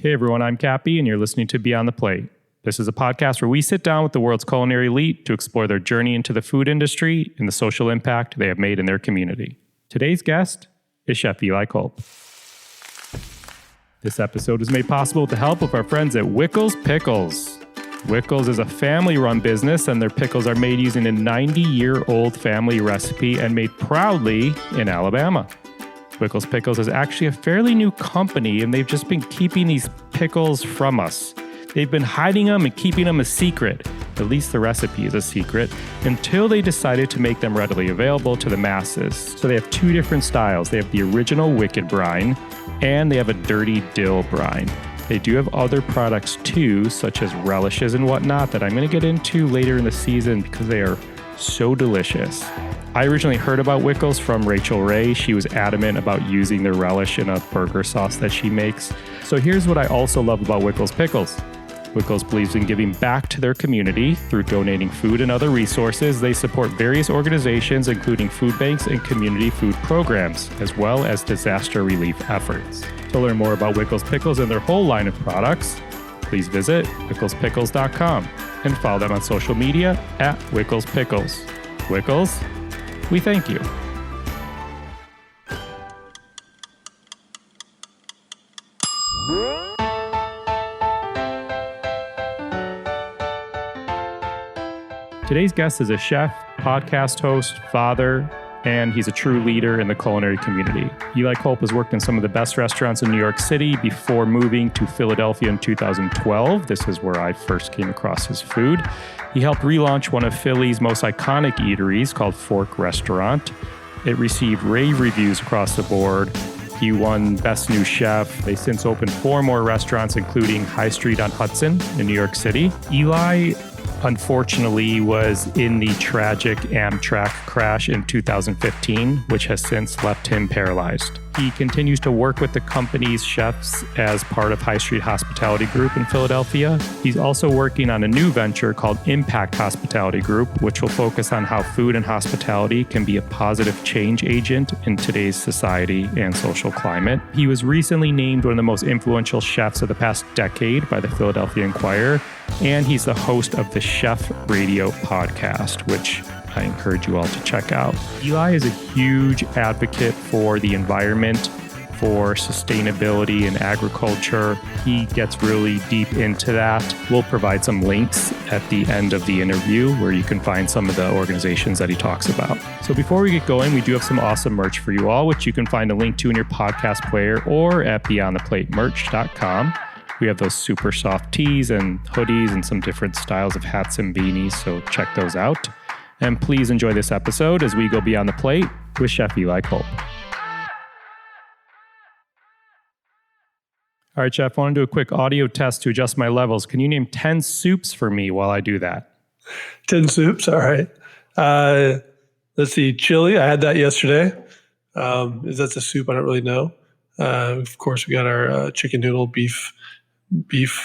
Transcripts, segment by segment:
Hey everyone, I'm Cappy, and you're listening to Beyond the Plate. This is a podcast where we sit down with the world's culinary elite to explore their journey into the food industry and the social impact they have made in their community. Today's guest is Chef Eli Kulp. This episode is made possible with the help of our friends at Wickles Pickles. Wickles is a family-run business, and their pickles are made using a 90-year-old family recipe and made proudly in Alabama. Wickles Pickles is actually a fairly new company, and they've just been keeping these pickles from us. They've been hiding them and keeping them a secret, at least the recipe is a secret, until they decided to make them readily available to the masses. So they have two different styles. They have the original Wicked Brine, and they have a Dirty Dill Brine. They do have other products too, such as relishes and whatnot, that I'm going to get into later in the season because they are so delicious. I originally heard about Wickles from Rachel Ray. She was adamant about using their relish in a burger sauce that she makes. So here's what I also love about Wickles Pickles. Wickles believes in giving back to their community through donating food and other resources. They support various organizations, including food banks and community food programs, as well as disaster relief efforts. To learn more about Wickles Pickles and their whole line of products, please visit wicklespickles.com and follow them on social media at Wickles Pickles. Wickles, we thank you. Today's guest is a chef, podcast host, father, and he's a true leader in the culinary community. Eli Kulp has worked in some of the best restaurants in New York City before moving to Philadelphia in 2012. This is where I first came across his food. He helped relaunch one of Philly's most iconic eateries called Fork Restaurant. It received rave reviews across the board. He won Best New Chef. They since opened 4 more restaurants, including High Street on Hudson in New York City. Eli, unfortunately, was in the tragic Amtrak crash in 2015, which has since left him paralyzed. He continues to work with the company's chefs as part of High Street Hospitality Group in Philadelphia. He's also working on a new venture called Impact Hospitality Group, which will focus on how food and hospitality can be a positive change agent in today's society and social climate. He was recently named one of the most influential chefs of the past decade by the Philadelphia Inquirer, and he's the host of the Chef Radio podcast, which I encourage you all to check out. Eli is a huge advocate for the environment, for sustainability and agriculture. He gets really deep into that. We'll provide some links at the end of the interview where you can find some of the organizations that he talks about. So before we get going, we do have some awesome merch for you all, which you can find a link to in your podcast player or at beyondtheplatemerch.com. We have those super soft tees and hoodies and some different styles of hats and beanies, so check those out. And please enjoy this episode as we go beyond the plate with Chef Eli Kulp. All right, Chef, I want to do a quick audio test to adjust my levels. Can you name 10 soups for me while I do that? 10 soups, all right. Let's see, chili. I had that yesterday. Is that a soup? I don't really know. Of course, we got our chicken noodle, beef,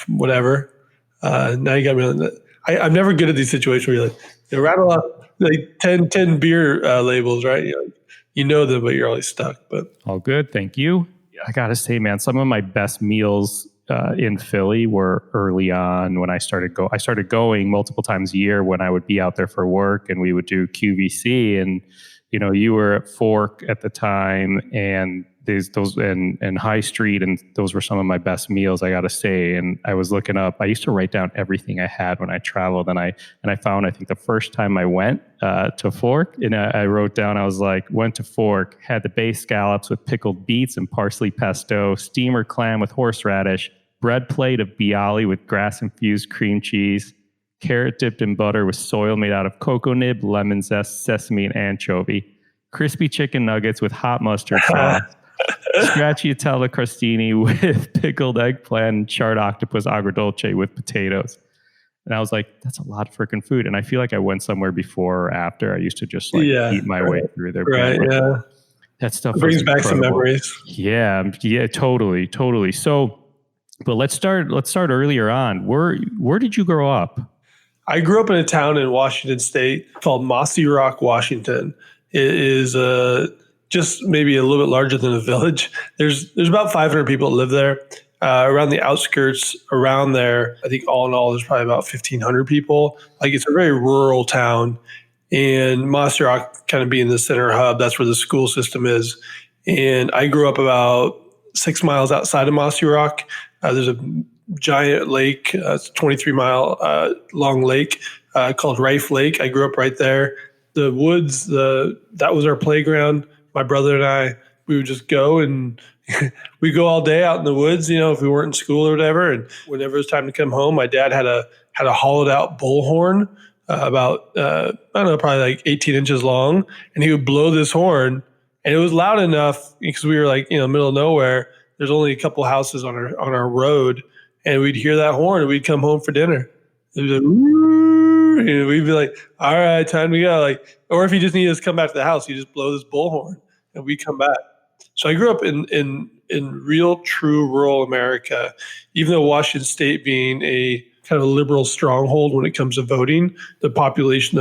whatever. Now you got me on that. I'm never good at these situations where you're like, they rattle off like 10 beer labels, right? You know them, but you're always stuck. But all good, thank you. I gotta say, man, some of my best meals in Philly were early on when I started going multiple times a year when I would be out there for work and we would do QVC, and you were at Fork at the time, and those and High Street, and those were some of my best meals, I gotta say. And I was looking up, I used to write down everything I had when I traveled, and I found, I think the first time I went to Fork, and I wrote down, I was like, went to Fork, had the bay scallops with pickled beets and parsley pesto, steamer clam with horseradish, bread plate of bialy with grass-infused cream cheese, carrot dipped in butter with soil made out of cocoa nib, lemon zest, sesame, and anchovy, crispy chicken nuggets with hot mustard sauce, stracciatella crostini with pickled eggplant, and charred octopus agrodolce with potatoes. And I was like, that's a lot of freaking food. And I feel like I went somewhere before or after. I used to just eat my way through there. Right, yeah. That stuff brings back some memories. Yeah, totally. So, but let's start earlier on. Where did you grow up? I grew up in a town in Washington State called Mossy Rock, Washington. It is just maybe a little bit larger than a village. There's about 500 people that live there. around the outskirts around there, I think all in all, there's probably about 1,500 people. Like it's a very rural town. And Mossy Rock kind of being the center hub, that's where the school system is. And I grew up about 6 miles outside of Mossy Rock. There's a giant lake, it's a 23-mile long lake called Rife Lake. I grew up right there. The woods, that was our playground. My brother and I, we would just go and we go all day out in the woods, if we weren't in school or whatever. And whenever it was time to come home, my dad had a hollowed out bullhorn about, I don't know, probably like 18 inches long. And he would blow this horn. And it was loud enough because we were like, middle of nowhere. There's only a couple houses on our road. And we'd hear that horn and we'd come home for dinner. It'd be like, woo, and we'd be like, all right, time to go. Like, or if he just needed us to come back to the house, he'd just blow this bullhorn and we'd come back. So I grew up in real, true rural America, even though Washington State being a kind of liberal stronghold when it comes to voting, the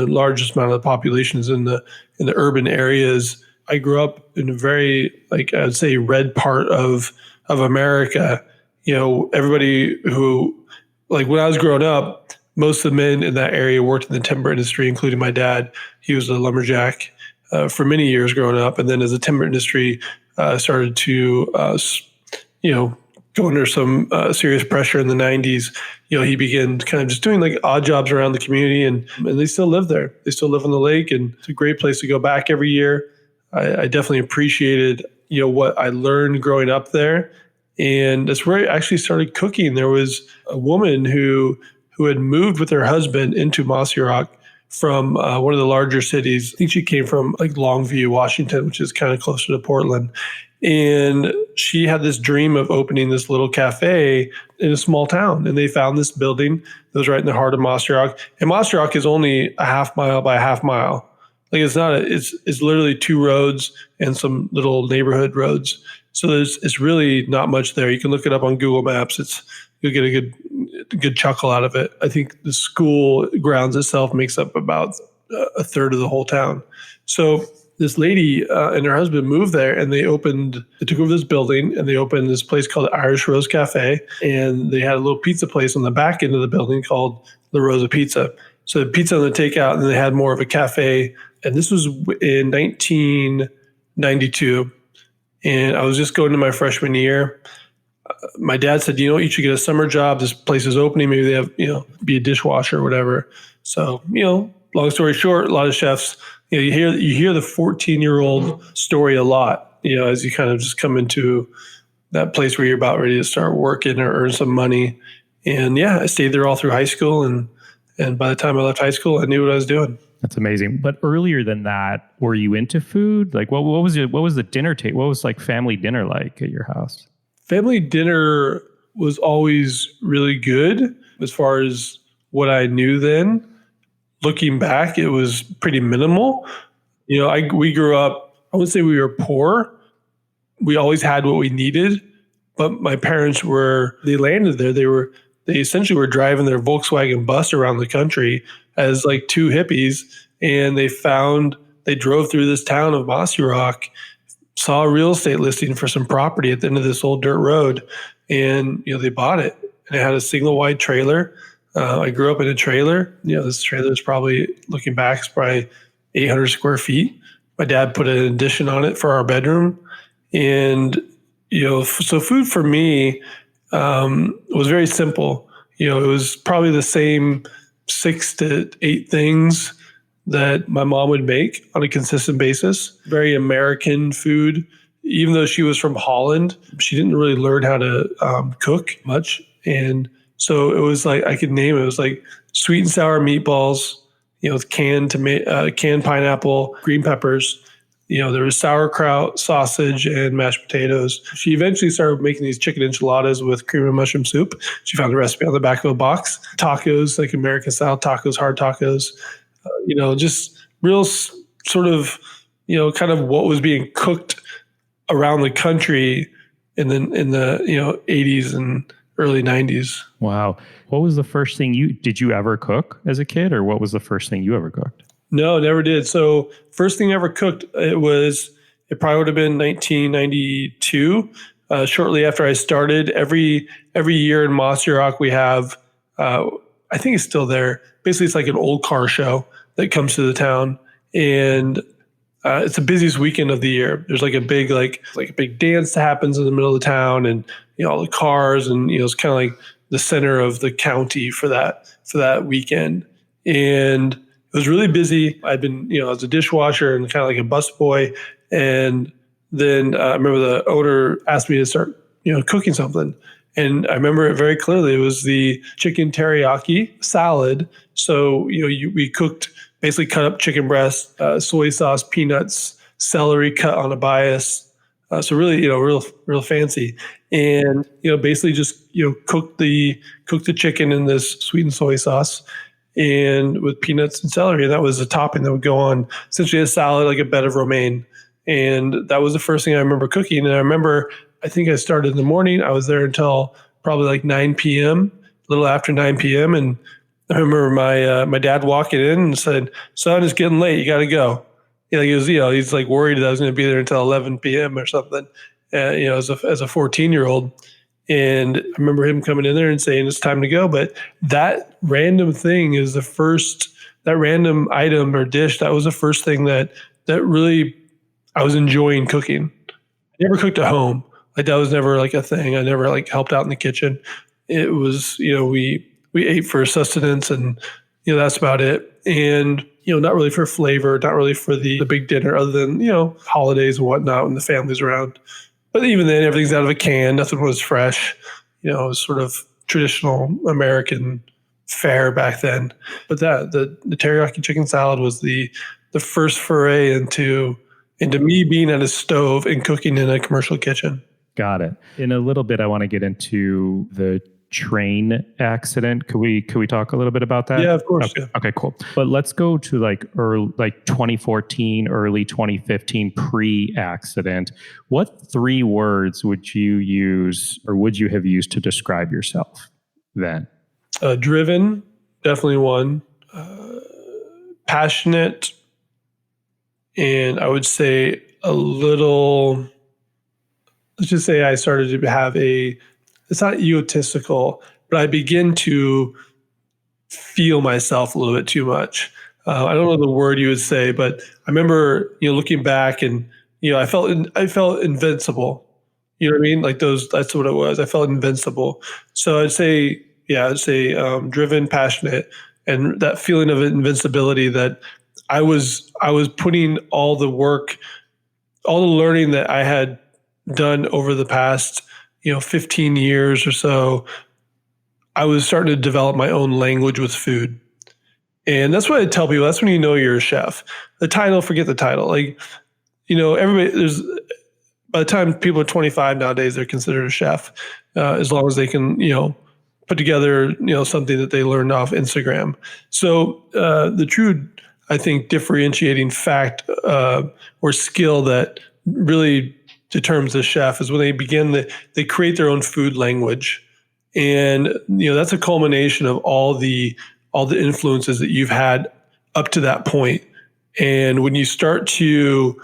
largest amount of the population is in the urban areas. I grew up in a very, I'd say, red part of America. Everybody who, when I was growing up, most of the men in that area worked in the timber industry, including my dad. He was a lumberjack for many years growing up. And then as the timber industry started to, go under some serious pressure in the 90s, he began kind of just doing odd jobs around the community. And they still live there. They still live on the lake. And it's a great place to go back every year. I definitely appreciated, what I learned growing up there. And that's where I actually started cooking. There was a woman who had moved with her husband into Mossy Rock from one of the larger cities. I think she came from Longview, Washington, which is kind of closer to Portland. And she had this dream of opening this little cafe in a small town. And they found this building that was right in the heart of Mossy Rock. And Mossy Rock is only a half mile by a half mile. It's literally 2 roads and some little neighborhood roads. So it's really not much there. You can look it up on Google Maps. You'll get a good chuckle out of it. I think the school grounds itself makes up about a third of the whole town. So this lady and her husband moved there, and they took over this building, and they opened this place called Irish Rose Cafe, and they had a little pizza place on the back end of the building called La Rosa Pizza. So pizza on the takeout, and then they had more of a cafe. And this was in 1992. And I was just going to my freshman year. My dad said, you should get a summer job. This place is opening. Maybe they have, be a dishwasher or whatever. So, long story short, a lot of chefs, you hear the 14-year-old story a lot, as you kind of just come into that place where you're about ready to start working or earn some money. And yeah, I stayed there all through high school. And by the time I left high school, I knew what I was doing. That's amazing. But earlier than that, were you into food? What was the dinner table? What was family dinner like at your house? Family dinner was always really good as far as what I knew then. Looking back, it was pretty minimal. We grew up, I wouldn't say we were poor. We always had what we needed, but my parents they landed there. They essentially were driving their Volkswagen bus around the country as 2 hippies, and they drove through this town of Mossy Rock, saw a real estate listing for some property at the end of this old dirt road, and they bought it. And it had a single wide trailer. I grew up in a trailer. This trailer is probably, looking back, is probably 800 square feet. My dad put an addition on it for our bedroom, and so food for me was very simple. It was probably the same 6 to 8 things that my mom would make on a consistent basis. Very American food. Even though she was from Holland, she didn't really learn how to cook much. And so it was I could name it. It was sweet and sour meatballs, with canned pineapple, green peppers. There was sauerkraut, sausage, and mashed potatoes. She eventually started making these chicken enchiladas with cream and mushroom soup. She found a recipe on the back of a box. Tacos, American style tacos, hard tacos. Just real sort of, kind of what was being cooked around the country in the 80s and early 90s. Wow. What was the first thing did you ever cook as a kid, or what was the first thing you ever cooked? No, never did. So first thing I ever cooked, it probably would have been 1992. shortly after I started. Every year in Mossy Rock, we have, I think it's still there. Basically, it's like an old car show that comes to the town, and it's the busiest weekend of the year. There's like a big dance that happens in the middle of the town, and all the cars, and it's kind of like the center of the county for that weekend. And it was really busy. I'd been as a dishwasher and kind of like a busboy, and then I remember the owner asked me to start cooking something. And I remember it very clearly. It was the chicken teriyaki salad. So, we basically cut up chicken breast, soy sauce, peanuts, celery cut on a bias. So really, real fancy. And, basically just, cook the chicken in this sweet and soy sauce and with peanuts and celery. And that was a topping that would go on essentially a salad, like a bed of romaine. And that was the first thing I remember cooking. And I think I started in the morning. I was there until probably like 9 p.m., a little after 9 p.m. And I remember my dad walking in and said, "Son, it's getting late. You got to go." He's like worried that I was going to be there until 11 p.m. or something, as a 14-year-old. And I remember him coming in there and saying, "It's time to go." But that random thing is that random item or dish, that was the first thing that really I was enjoying cooking. I never cooked at home. Like that was never like a thing. I never like helped out in the kitchen. It was, we ate for sustenance, and that's about it. And not really for flavor, not really for the big dinner, other than holidays and whatnot when the family's around. But even then, everything's out of a can. Nothing was fresh. It was sort of traditional American fare back then. But the teriyaki chicken salad was the first foray into me being at a stove and cooking in a commercial kitchen. Got it. In a little bit, I want to get into the train accident. Could we talk a little bit about that? Yeah, of course. Okay, cool. But let's go to like 2014, early 2015 pre-accident. What 3 words would you use, or would you have used to describe yourself then? Driven, definitely one. Passionate, and I would say a little. Let's just say I started to have it's not egotistical, but I begin to feel myself a little bit too much. I don't know the word you would say, but I remember, looking back and, I felt invincible. You know what I mean? Like that's what it was. I felt invincible. So I'd say driven, passionate, and that feeling of invincibility that I was putting all the work, all the learning that I had done over the past 15 years or so. I was starting to develop my own language with food. And that's what I tell people. That's when you're a chef. The title, forget the title. Like, everybody, by the time people are 25 nowadays, they're considered a chef, as long as they can, put together, something that they learned off Instagram. So the true, I think, differentiating fact or skill that really determines the chef is when they create their own food language. And, that's a culmination of all the influences that you've had up to that point. And when you start to,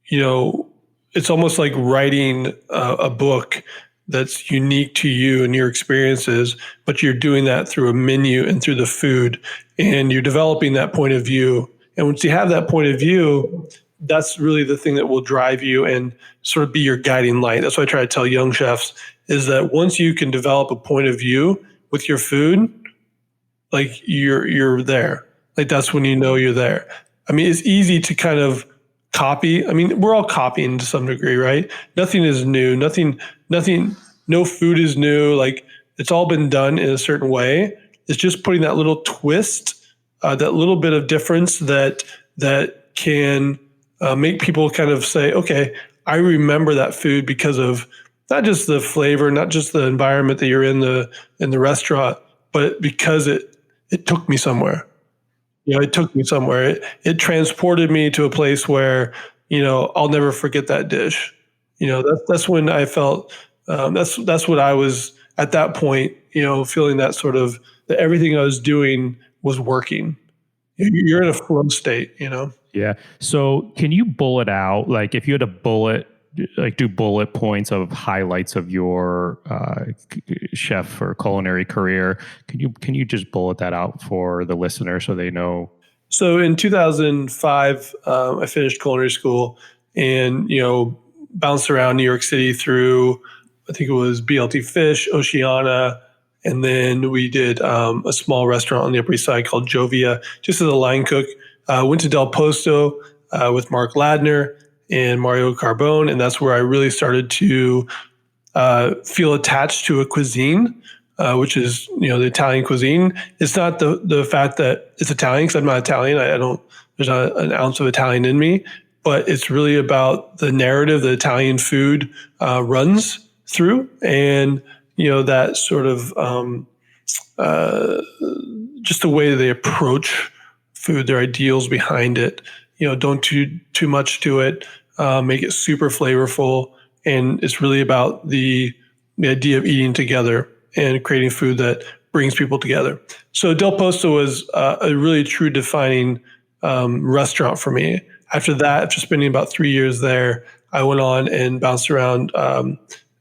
it's almost like writing a book that's unique to you and your experiences, but you're doing that through a menu and through the food, and you're developing that point of view. And once you have that point of view, that's really the thing that will drive you and sort of be your guiding light. That's what I try to tell young chefs, is that once you can develop a point of view with your food, like you're there. Like that's when you're there. I mean, it's easy to kind of copy. I mean, we're all copying to some degree, right? Nothing is new. No food is new. Like it's all been done in a certain way. It's just putting that little twist, that little bit of difference that can make people kind of say, okay, I remember that food because of not just the flavor, not just the environment that you're in the restaurant, but because it took me somewhere. It took me somewhere. It transported me to a place where, I'll never forget that dish. That's when I felt, that's what I was at that point, feeling that sort of, that everything I was doing was working. You're in a flow state, Yeah. So can you bullet out, like if you had to bullet like do bullet points of highlights of your chef or culinary career. Can you just bullet that out for the listener so they know? So in 2005, I finished culinary school and, bounced around New York City through, I think it was BLT Fish, Oceana, and then we did a small restaurant on the Upper East Side called Jovia, just as a line cook. Went to Del Posto with Mark Ladner and Mario Carbone, and that's where I really started to feel attached to a cuisine, which is the Italian cuisine. It's not the fact that it's Italian, because I'm not Italian. I don't. There's not an ounce of Italian in me, but it's really about the narrative that Italian food runs through, and that sort of just the way they approach food, their ideals behind it. Don't do too much to it. Make it super flavorful, and it's really about the idea of eating together and creating food that brings people together. So Del Posto was a really true defining restaurant for me. After that, after spending about 3 years there, I went on and bounced around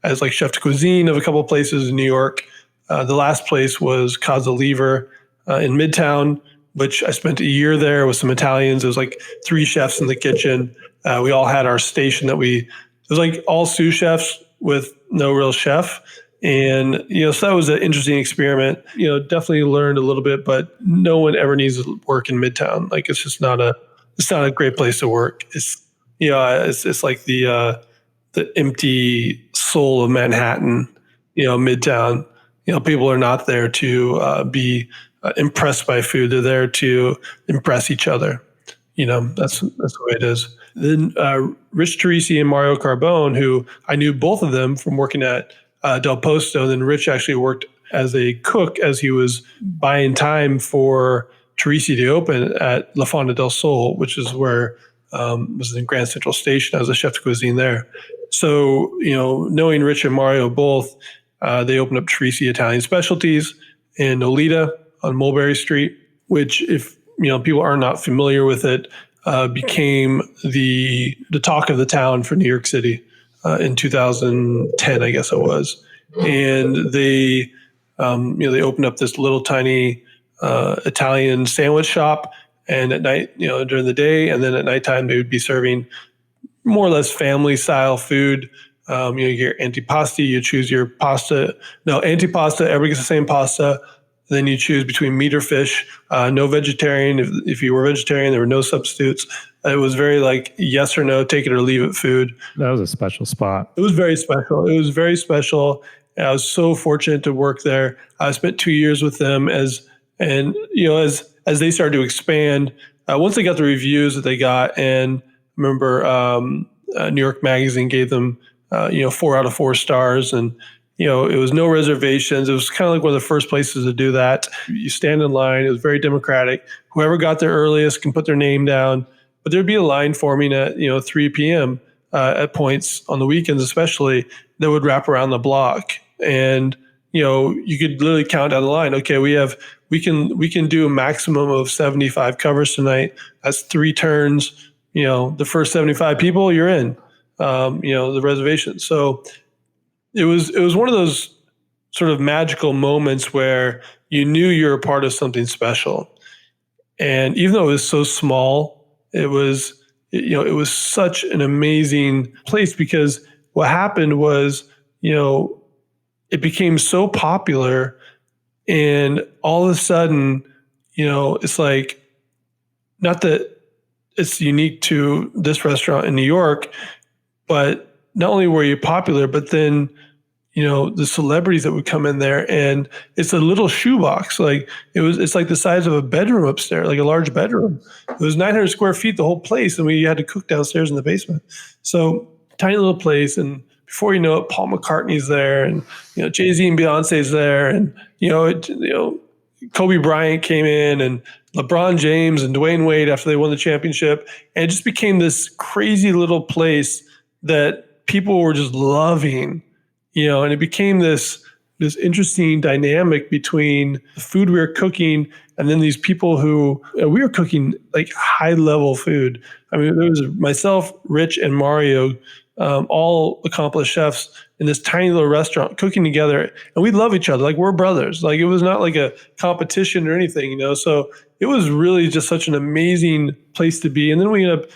as like chef de cuisine of a couple of places in New York. The last place was Casa Lever in Midtown, which I spent a year there with some Italians. It was like 3 chefs in the kitchen. We all had our station it was like all sous chefs with no real chef. And, so that was an interesting experiment. Definitely learned a little bit, but no one ever needs to work in Midtown. Like, it's just not a great place to work. It's, it's like the empty soul of Manhattan, Midtown. People are not there to be impressed by food. They're there to impress each other. That's the way it is. Then Rich Teresi and Mario Carbone, who I knew both of them from working at Del Posto. And then Rich actually worked as a cook as he was buying time for Teresi to open at La Fonda del Sol, which is where was in Grand Central Station as a chef de cuisine there. So, knowing Rich and Mario both, they opened up Teresi Italian Specialties in Nolita on Mulberry Street, which, if people are not familiar with it, became the talk of the town for New York City in 2010, I guess it was. And they opened up this little tiny Italian sandwich shop, and at night, during the day, and then at nighttime, they would be serving more or less family style food. Your antipasti, you choose your pasta. No, antipasta, everybody gets the same pasta. Then you choose between meat or fish. No vegetarian. If you were vegetarian, there were no substitutes. It was very like yes or no, take it or leave it food. That was a special spot. It was very special. It was very special. I was so fortunate to work there. I spent 2 years with them as they started to expand. Once they got the reviews that they got, and remember New York Magazine gave them 4 out of 4 stars, and it was no reservations. It was kind of like one of the first places to do that. You stand in line. It was very democratic. Whoever got there earliest can put their name down. But there'd be a line forming at 3 p.m. At points on the weekends, especially, that would wrap around the block. And you could literally count down the line. Okay, we can do a maximum of 75 covers tonight. That's 3 turns. The first 75 people, you're in. The reservation. So it was one of those sort of magical moments where you knew you were a part of something special. And even though it was so small, it was such an amazing place, because what happened was, it became so popular, and all of a sudden, it's like, not that it's unique to this restaurant in New York, but not only were you popular, but then, the celebrities that would come in there, and it's a little shoebox. Like it's like the size of a bedroom upstairs, like a large bedroom. It was 900 square feet, the whole place. And we had to cook downstairs in the basement. So tiny little place. And before you know it, Paul McCartney's there, and, Jay-Z and Beyonce's there. And, Kobe Bryant came in, and LeBron James and Dwayne Wade after they won the championship. And it just became this crazy little place that people were just loving. And it became this interesting dynamic between the food we were cooking and then these people who we were cooking like high level food. I mean, there was myself, Rich, and Mario all accomplished chefs in this tiny little restaurant cooking together, and we love each other like we're brothers. Like it was not like a competition or anything, you know. So it was really just such an amazing place to be. And then we ended up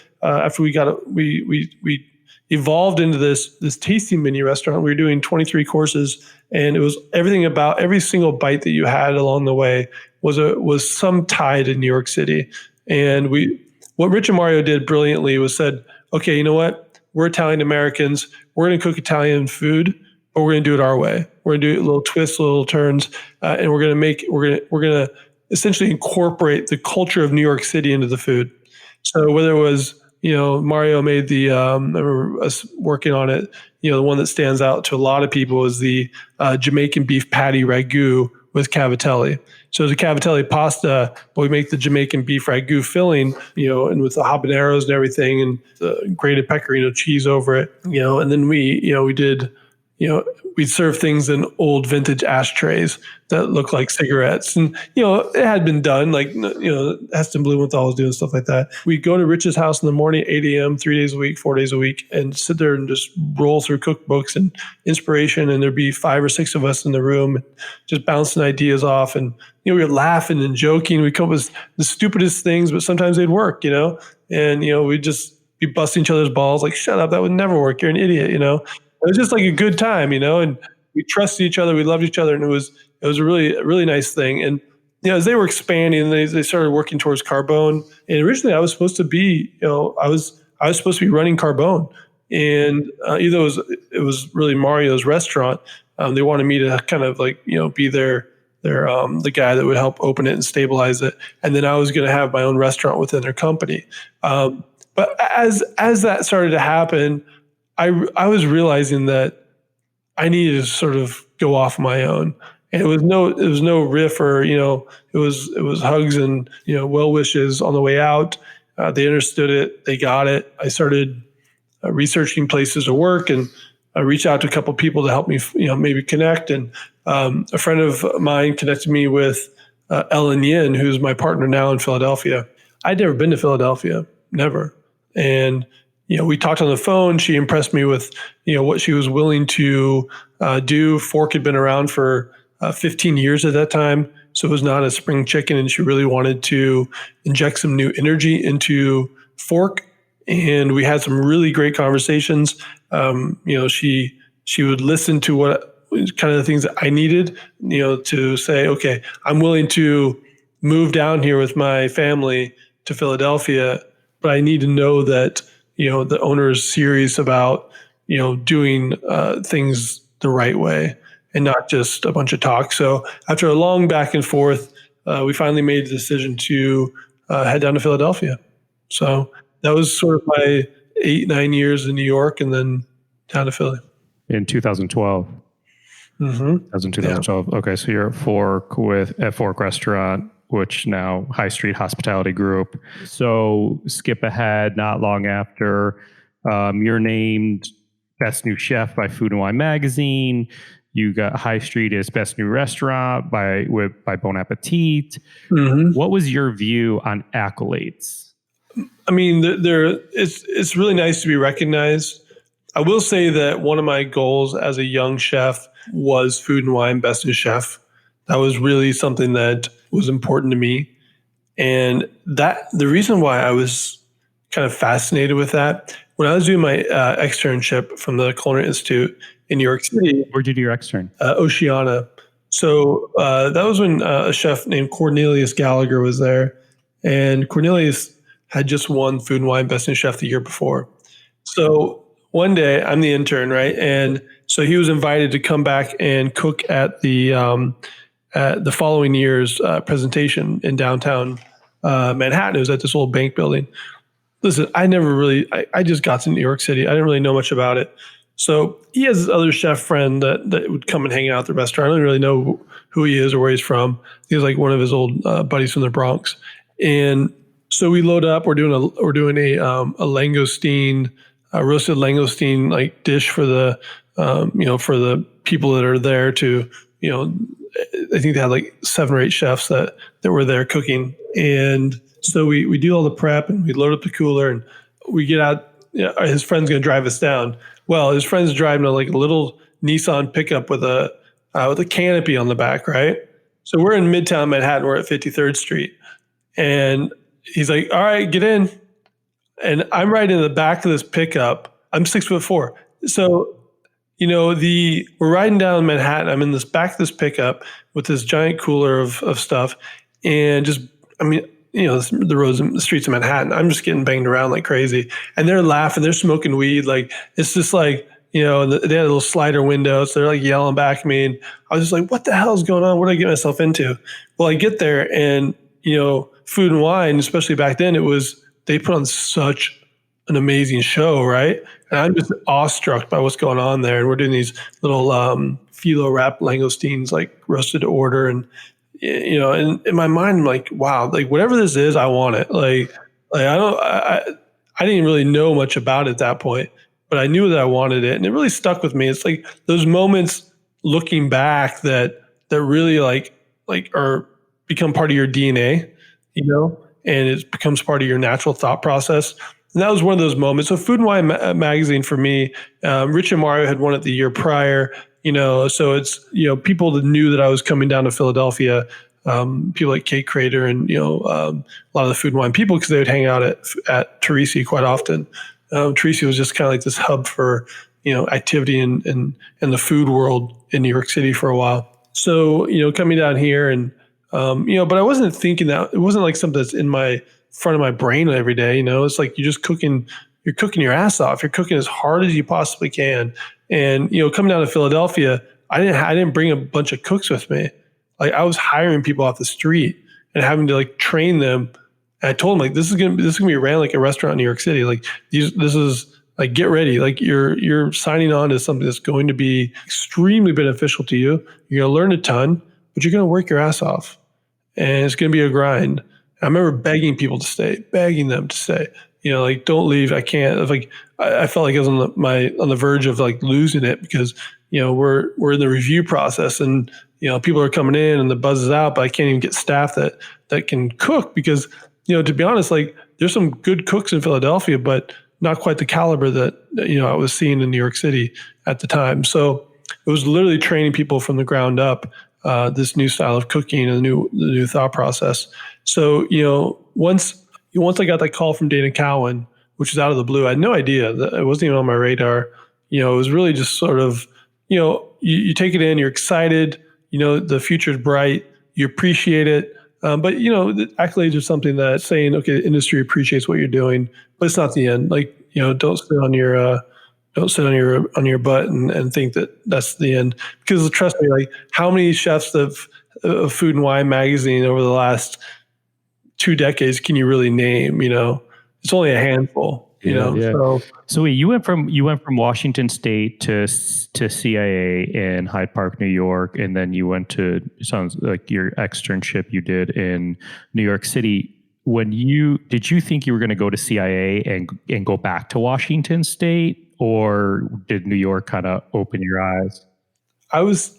after we evolved into this tasting menu restaurant. We were doing 23 courses, and it was everything about every single bite that you had along the way was some tie to New York City. And what Rich and Mario did brilliantly was said, okay, you know what? We're Italian Americans. We're going to cook Italian food, but we're going to do it our way. We're going to do little twists, little turns, and we're going to essentially incorporate the culture of New York City into the food. So whether it was, you know, Mario made I remember us working on it. You know, the one that stands out to a lot of people is the Jamaican beef patty ragu with cavatelli. So it's a cavatelli pasta, but we make the Jamaican beef ragu filling, you know, and with the habaneros and everything, and the grated pecorino cheese over it, you know. And then we serve things in old vintage ashtrays that look like cigarettes. And, you know, it had been done, like, you know, Heston Blumenthal was doing stuff like that. We'd go to Rich's house in the morning, 8 a.m., 3 days a week, 4 days a week, and sit there and just roll through cookbooks and inspiration. And there'd be 5 or 6 of us in the room just bouncing ideas off. And, you know, we were laughing and joking. We'd come up with the stupidest things, but sometimes they'd work, you know. And, you know, we'd just be busting each other's balls like, shut up, that would never work. You're an idiot, you know. It was just like a good time, you know, and we trusted each other. We loved each other. And it was a really nice thing. And, you know, as they were expanding, they started working towards Carbone. And originally I was supposed to be, you know, I was supposed to be running Carbone. And either it was really Mario's restaurant. They wanted me to kind of like, you know, be the guy that would help open it and stabilize it. And then I was going to have my own restaurant within their company. But as that started to happen, I was realizing that I needed to sort of go off my own, and it was no riff or, you know, it was hugs and, you know, well wishes on the way out. They understood it, they got it. I started researching places to work, and I reached out to a couple of people to help me, you know, maybe connect. And a friend of mine connected me with Ellen Yin, who's my partner now in Philadelphia. I'd never been to Philadelphia, never, and you know, we talked on the phone. She impressed me with, you know, what she was willing to do. Fork had been around for 15 years at that time, so it was not a spring chicken, and she really wanted to inject some new energy into Fork. And we had some really great conversations. You know, she would listen to what kind of the things that I needed, you know, to say, okay, I'm willing to move down here with my family to Philadelphia, but I need to know that, you know, the owner is serious about, you know, doing things the right way and not just a bunch of talk. So after a long back and forth, we finally made the decision to head down to Philadelphia. So that was sort of my 8-9 years in New York, and then down to Philly. In 2012. Mm-hmm. That was in 2012. Yeah. Okay, so you're at Fork Restaurant, which now High Street Hospitality Group. So skip ahead, not long after, you're named Best New Chef by Food and Wine Magazine. You got High Street as Best New Restaurant by Bon Appetit. Mm-hmm. What was your view on accolades? I mean, it's really nice to be recognized. I will say that one of my goals as a young chef was Food and Wine Best New Chef. That was really something that was important to me. And that the reason why I was kind of fascinated with that, when I was doing my externship from the Culinary Institute in New York City. Where'd you do your extern? Oceana. So that was when a chef named Cornelius Gallagher was there. And Cornelius had just won Food and Wine Best New Chef the year before. So one day, I'm the intern, right? And so he was invited to come back and cook at the following year's presentation in downtown Manhattan. It was at this old bank building. Listen, I just got to New York City. I didn't really know much about it. So he has this other chef friend that would come and hang out at the restaurant. I don't really know who he is or where he's from. He was like one of his old buddies from the Bronx. And so we load up. We're doing a langoustine, a roasted langoustine like dish for the for the people that are there to, you know, I think they had like 7 or 8 chefs that were there cooking. And so we do all the prep and we load up the cooler and we get out. You know, his friend's going to drive us down. Well, his friend's driving a little Nissan pickup with a canopy on the back, right? So we're in Midtown Manhattan. We're at 53rd Street, and he's like, "All right, get in." And I'm right in the back of this pickup. I'm 6'4", so we're riding down Manhattan. I'm in this back of this pickup with this giant cooler of stuff, and the roads and the streets of Manhattan. I'm just getting banged around like crazy, and they're laughing. They're smoking weed. Like it's just like they had a little slider window, so they're like yelling back at me, and I was just like, "What the hell is going on? What did I get myself into?" Well, I get there, and Food and Wine, especially back then, they put on such an amazing show, right? And I'm just awestruck by what's going on there. And we're doing these little phyllo wrapped langoustines, like roasted to order, and and in my mind, I'm like, wow, like whatever this is, I want it. I didn't really know much about it at that point, but I knew that I wanted it, and it really stuck with me. It's like those moments looking back that really like are become part of your DNA, and it becomes part of your natural thought process. And that was one of those moments. So Food and Wine magazine for me, Rich and Mario had won it the year prior, so it's, people that knew that I was coming down to Philadelphia, people like Kate Crater and, a lot of the Food and Wine people, because they would hang out at Teresi quite often. Teresi was just kind of like this hub for, activity in the food world in New York City for a while. So, coming down here and, but I wasn't thinking that, it wasn't like something that's in my front of my brain every day. It's like you're cooking your ass off. You're cooking as hard as you possibly can. And, coming down to Philadelphia, I didn't bring a bunch of cooks with me. Like I was hiring people off the street and having to train them. And I told them this is going to be ran like a restaurant in New York City. Like this is like, get ready. Like you're signing on to something that's going to be extremely beneficial to you. You're going to learn a ton, but you're going to work your ass off, and it's going to be a grind. I remember begging people to stay, begging them to stay. Don't leave. I can't. I felt like I was on the verge of losing it, because we're in the review process, and people are coming in and the buzz is out, but I can't even get staff that can cook, because to be honest, there's some good cooks in Philadelphia, but not quite the caliber that I was seeing in New York City at the time. So it was literally training people from the ground up, this new style of cooking and the new thought process. So, once I got that call from Dana Cowan, which was out of the blue, I had no idea. That it wasn't even on my radar. It was really just sort of, you take it in, you're excited, the future's bright, you appreciate it. But the accolades are something that saying, okay, the industry appreciates what you're doing, but it's not the end. Don't sit on your butt and think that that's the end. Because trust me, how many chefs of Food and Wine magazine over the last 2 decades can you really name? It's only a handful. Yeah. So wait, you went from Washington State to CIA in Hyde Park, New York, and then you went to, it sounds like your externship you did in New York City. Did you think you were going to go to CIA and go back to Washington State, or did New York kind of open your eyes? I was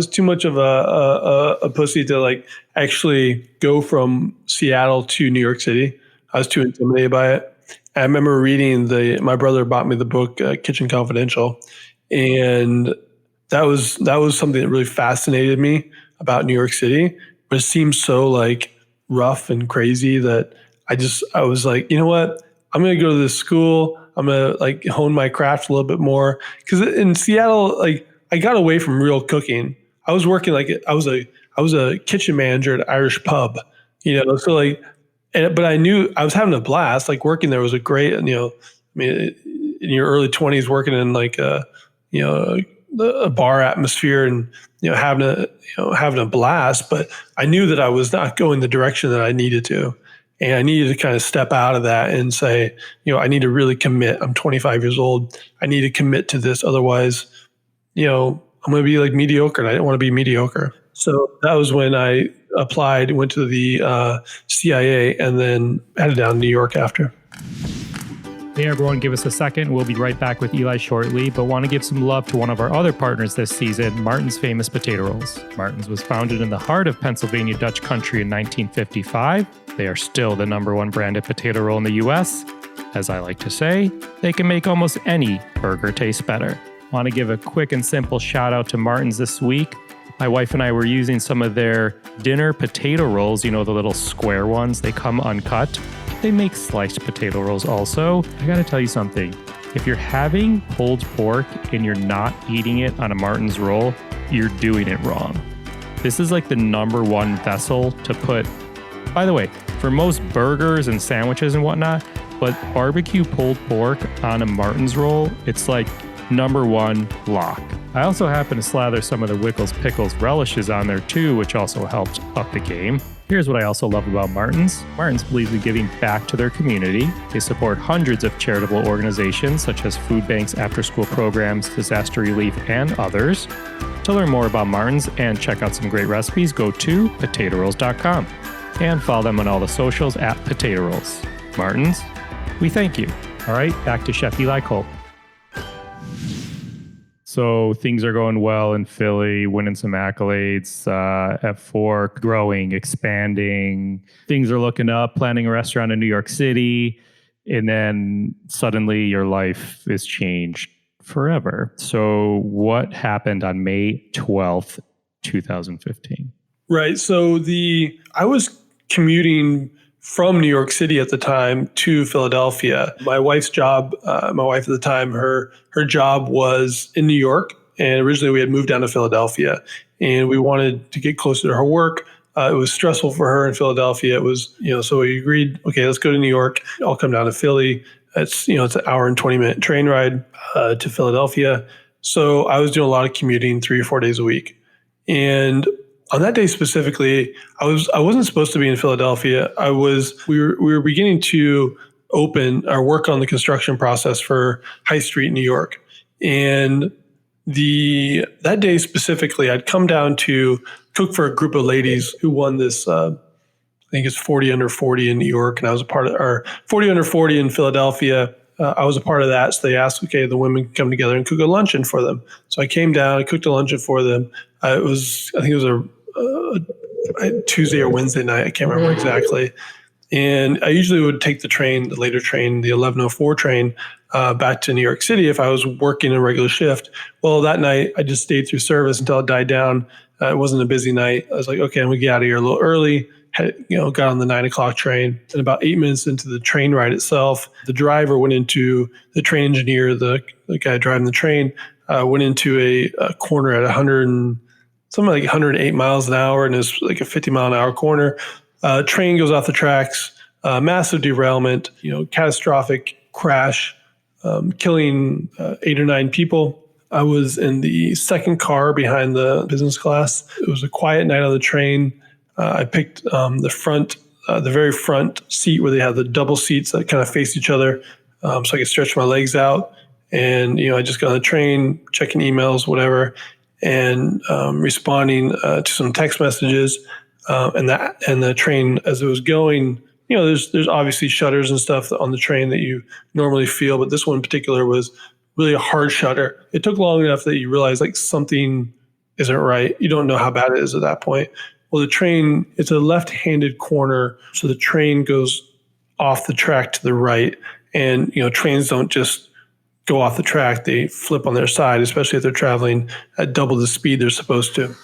too much of a pussy to actually go from Seattle to New York City. I was too intimidated by it. I remember reading my brother bought me the book Kitchen Confidential, and that was something that really fascinated me about New York City. But it seemed so rough and crazy that I was like, you know what? I'm going to go to this school. I'm going to hone my craft a little bit more, because in Seattle, I got away from real cooking. I was working I was a kitchen manager at an Irish pub, so but I knew I was having a blast. Working there was a great, in your early 20s, working in a bar atmosphere and having a blast. But I knew that I was not going the direction that I needed to, and I needed to kind of step out of that and say, I need to really commit. I'm 25 years old. I need to commit to this, otherwise, I'm going to be mediocre, and I didn't want to be mediocre. So that was when I applied, went to the CIA, and then headed down to New York after. Hey everyone, give us a second. We'll be right back with Eli shortly, but want to give some love to one of our other partners this season, Martin's Famous Potato Rolls. Martin's was founded in the heart of Pennsylvania Dutch country in 1955. They are still the #1 branded potato roll in the U.S. as I like to say, they can make almost any burger taste better. Want to give a quick and simple shout out to Martin's this week. My wife and I were using some of their dinner potato rolls, the little square ones. They come uncut. They make sliced potato rolls also. I gotta tell you something. If you're having pulled pork and you're not eating it on a Martin's roll, you're doing it wrong. This is like the number one vessel to put, by the way, for most burgers and sandwiches and whatnot, but barbecue pulled pork on a Martin's roll, it's like number one lock. I also happen to slather some of the Wickles Pickles relishes on there too, which also helped up the game. Here's what I also love about Martin's. Martin's believes in giving back to their community. They support hundreds of charitable organizations such as food banks, after-school programs, disaster relief, and others. To learn more about Martin's and check out some great recipes, go to potatorolls.com and follow them on all the socials at Potato Rolls. Martin's, we thank you. All right, back to Chef Eli Kulp. So things are going well in Philly, winning some accolades, F4, growing, expanding. Things are looking up, planning a restaurant in New York City. And then suddenly your life is changed forever. So what happened on May 12th, 2015? Right. So I was commuting from New York City at the time to Philadelphia. My wife's job, my wife at the time, her job was in New York. And originally we had moved down to Philadelphia and we wanted to get closer to her work. It was stressful for her in Philadelphia. It was, so we agreed, okay, let's go to New York. I'll come down to Philly. It's an hour and 20-minute train ride to Philadelphia. So I was doing a lot of commuting 3 or 4 days a week. And on that day specifically, I wasn't supposed to be in Philadelphia. We were beginning to open our work on the construction process for High Street, New York. And that day specifically, I'd come down to cook for a group of ladies who won this, I think it's 40 under 40 in New York. And I was a part of our 40 under 40 in Philadelphia. I was a part of that. So they asked, okay, the women can come together and cook a luncheon for them. So I came down, I cooked a luncheon for them. I think it was a Tuesday or Wednesday night. I can't remember exactly. And I usually would take the later train, the 11:04 train, back to New York City if I was working a regular shift. Well, that night I just stayed through service until it died down. It wasn't a busy night. I was like, okay, I'm gonna get out of here a little early. Got on the 9 o'clock train. And about 8 minutes into the train ride itself, the driver went into the train engineer, the guy driving the train, went into a corner at 108 miles an hour, and it's like a 50-mile-an-hour corner. Train goes off the tracks, massive derailment, catastrophic crash, killing 8 or 9 people. I was in the second car behind the business class. It was a quiet night on the train. I picked the very front seat where they have the double seats that kind of face each other, so I could stretch my legs out. And I just got on the train, checking emails, whatever, and responding to some text messages. And the train, as it was going, there's obviously shutters and stuff on the train that you normally feel, but this one in particular was really a hard shutter. It took long enough that you realize like something isn't right. You don't know how bad it is at that point. Well, the train, it's a left-handed corner, so the train goes off the track to the right. And trains don't just go off the track; they flip on their side, especially if they're traveling at double the speed they're supposed to.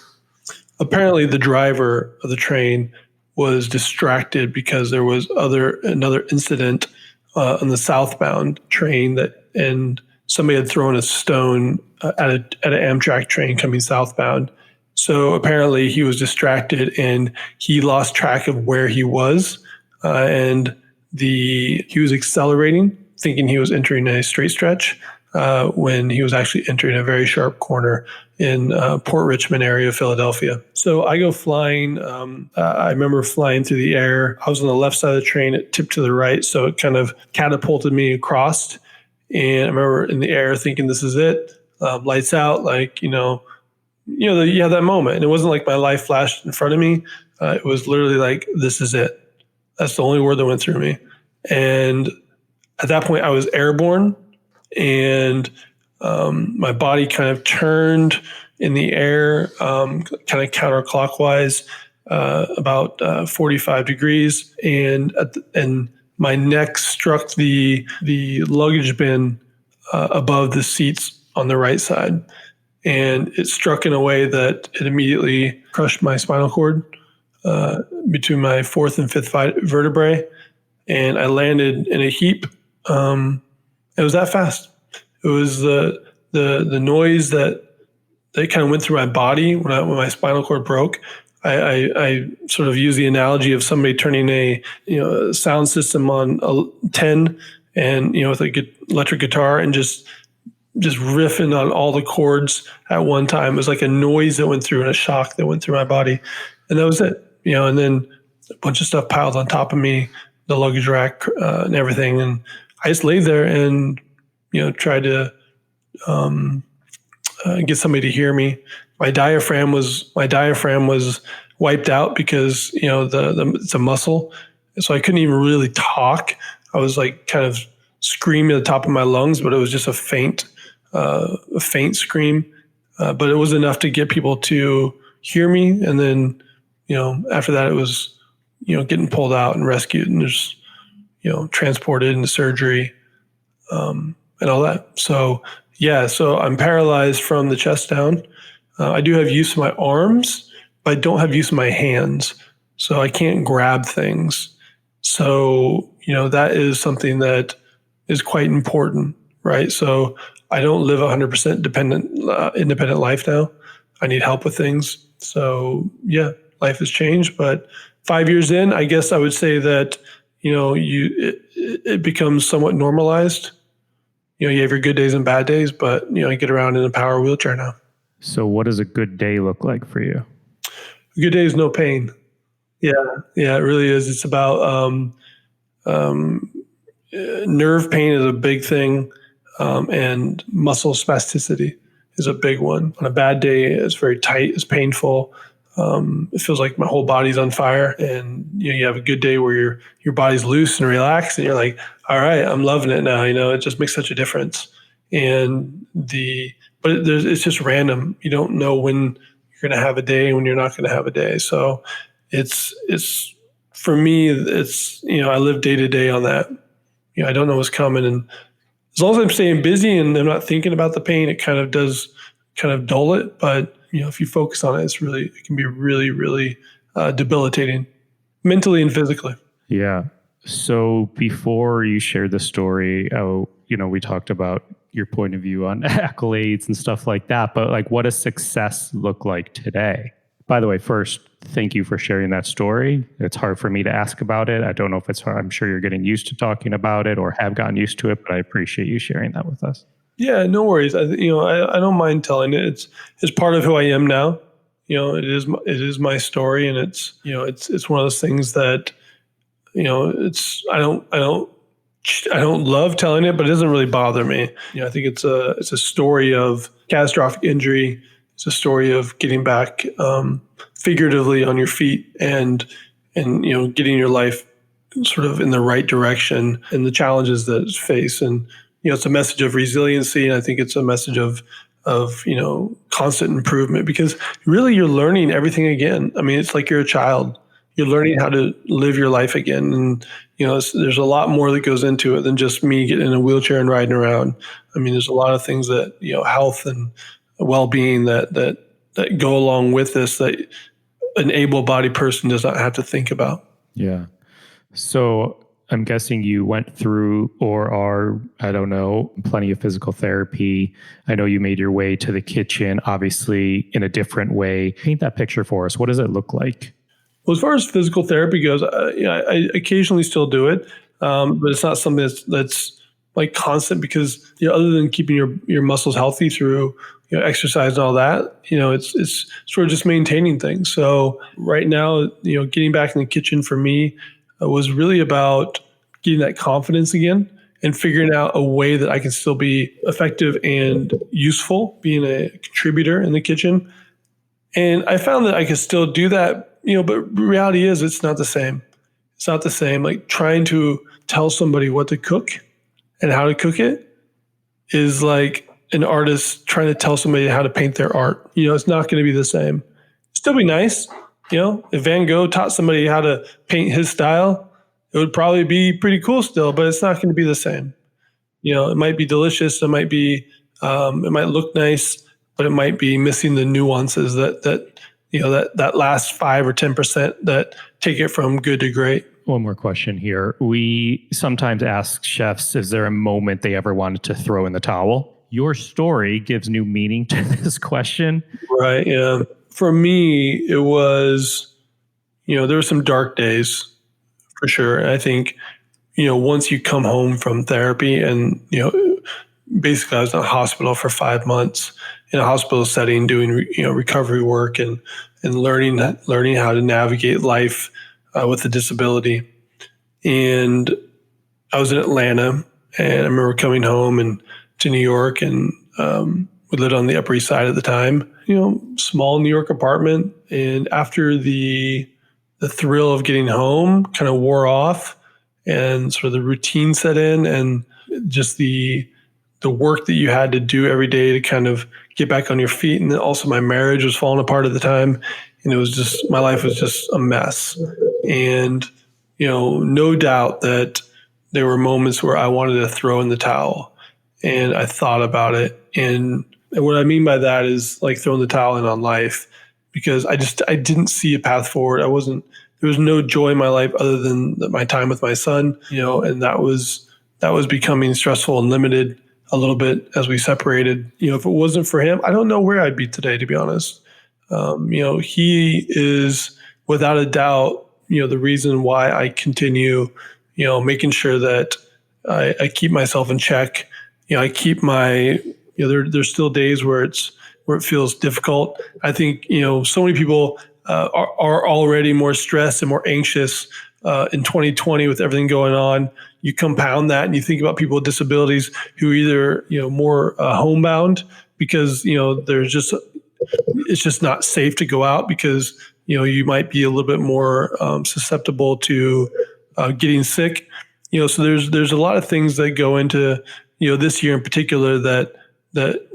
Apparently, the driver of the train was distracted because there was another incident on the southbound train and somebody had thrown a stone at an Amtrak train coming southbound. So apparently he was distracted and he lost track of where he was, and he was accelerating, thinking he was entering a straight stretch when he was actually entering a very sharp corner in Port Richmond area of Philadelphia. So I go flying. I remember flying through the air. I was on the left side of the train. It tipped to the right, so it kind of catapulted me across. And I remember in the air thinking, "This is it." Lights out, you have that moment. And it wasn't like my life flashed in front of me. It was literally like, "This is it." That's the only word that went through me. And at that point, I was airborne, and my body kind of turned in the air, kind of counterclockwise, about 45 degrees. And my neck struck the luggage bin above the seats on the right side. And it struck in a way that it immediately crushed my spinal cord between my fourth and fifth vertebrae. And I landed in a heap. It was that fast. It was the noise that kind of went through my body when my spinal cord broke. I sort of use the analogy of somebody turning a sound system on a 10 and with an electric guitar and just riffing on all the chords at one time. It was like a noise that went through and a shock that went through my body, and that was it. And then a bunch of stuff piled on top of me, the luggage rack and everything, and I just laid there and tried to get somebody to hear me. My diaphragm was wiped out because it's a muscle, so I couldn't even really talk. I was like kind of screaming at the top of my lungs, but it was just a faint scream. But it was enough to get people to hear me, and then after that it was getting pulled out and rescued and just transported into surgery and all that. So I'm paralyzed from the chest down. I do have use of my arms, but I don't have use of my hands, so I can't grab things. So that is something that is quite important, right? So I don't live 100% independent life now. I need help with things. So life has changed, but 5 years in, I guess I would say that it becomes somewhat normalized. You have your good days and bad days, but I get around in a power wheelchair now. So what does a good day look like for you? A good day is no pain. Yeah, it really is. It's about nerve pain is a big thing, and muscle spasticity is a big one. On a bad day, it's very tight, it's painful. It feels like my whole body's on fire, and you have a good day where your body's loose and relaxed, and you're like, all right, I'm loving it now. It just makes such a difference. And it's just random. You don't know when you're going to have a day and when you're not going to have a day. So it's for me, I live day to day on that. I don't know what's coming, and as long as I'm staying busy and I'm not thinking about the pain, it kind of does dull it. But if you focus on it, it can be really, really debilitating, mentally and physically. Yeah. So before you shared the story, we talked about your point of view on accolades and stuff like that. But what does success look like today? By the way, first, thank you for sharing that story. It's hard for me to ask about it. I don't know if it's hard. I'm sure you're getting used to talking about it or have gotten used to it, but I appreciate you sharing that with us. Yeah, no worries. I don't mind telling it. It's part of who I am now. It is my story, and it's one of those things that I don't love telling it, but it doesn't really bother me. I think it's a story of catastrophic injury. It's a story of getting back figuratively on your feet and getting your life sort of in the right direction and the challenges that it's faced. And it's a message of resiliency, and I think it's a message of constant improvement, because really you're learning everything again. I mean, it's like you're a child. You're learning how to live your life again, and there's a lot more that goes into it than just me getting in a wheelchair and riding around. I mean, there's a lot of things that health and well-being that go along with this that an able-bodied person does not have to think about. Yeah. So I'm guessing you went through or are, I don't know, plenty of physical therapy. I know you made your way to the kitchen, obviously in a different way. Paint that picture for us. What does it look like? Well, as far as physical therapy goes, I occasionally still do it, but it's not something that's like constant, because other than keeping your muscles healthy through exercise and all that, it's sort of just maintaining things. So right now, getting back in the kitchen for me was really about getting that confidence again and figuring out a way that I can still be effective and useful, being a contributor in the kitchen. And I found that I could still do that, but reality is it's not the same. It's not the same. Like trying to tell somebody what to cook and how to cook it is like an artist trying to tell somebody how to paint their art. It's not going to be the same. Still be nice. If Van Gogh taught somebody how to paint his style, it would probably be pretty cool still, but it's not going to be the same. It might be delicious. It might be, it might look nice, but it might be missing the nuances that last 5 or 10% that take it from good to great. One more question here. We sometimes ask chefs, is there a moment they ever wanted to throw in the towel? Your story gives new meaning to this question. Right. Yeah. For me, it was, there were some dark days for sure. And I think, once you come home from therapy and, basically I was in a hospital for 5 months in a hospital setting doing, recovery work and learning how to navigate life with a disability. And I was in Atlanta, and I remember coming home and to New York, and we lived on the Upper East Side at the time, small New York apartment. And after the thrill of getting home kind of wore off and sort of the routine set in, and just the work that you had to do every day to kind of get back on your feet. And then also my marriage was falling apart at the time. And it was just, my life was just a mess. And, no doubt that there were moments where I wanted to throw in the towel, and I thought about it. And what I mean by that is like throwing the towel in on life, because I didn't see a path forward. There was no joy in my life other than my time with my son, and that was becoming stressful and limited a little bit as we separated. If it wasn't for him, I don't know where I'd be today, to be honest. He is without a doubt, the reason why I continue, making sure that I keep myself in check. I keep my, there's still days where it feels difficult. I think, so many people are already more stressed and more anxious in 2020 with everything going on. You compound that and you think about people with disabilities who either, more homebound because, it's just not safe to go out because, you might be a little bit more susceptible to getting sick. So there's a lot of things that go into, this year in particular that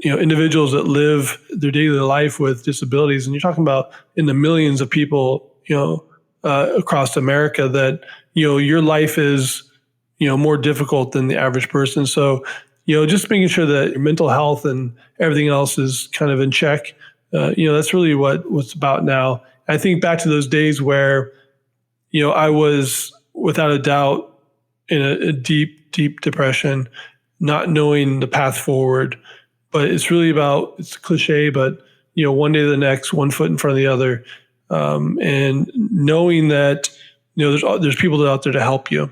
individuals that live their daily life with disabilities, and you're talking about in the millions of people, across America, that, your life is, more difficult than the average person. So, just making sure that your mental health and everything else is kind of in check. That's really what's about now. I think back to those days where, I was without a doubt in a deep, deep depression, not knowing the path forward. But it's really about, it's a cliche, but, one day to the next, one foot in front of the other. And knowing that, there's people out there to help you.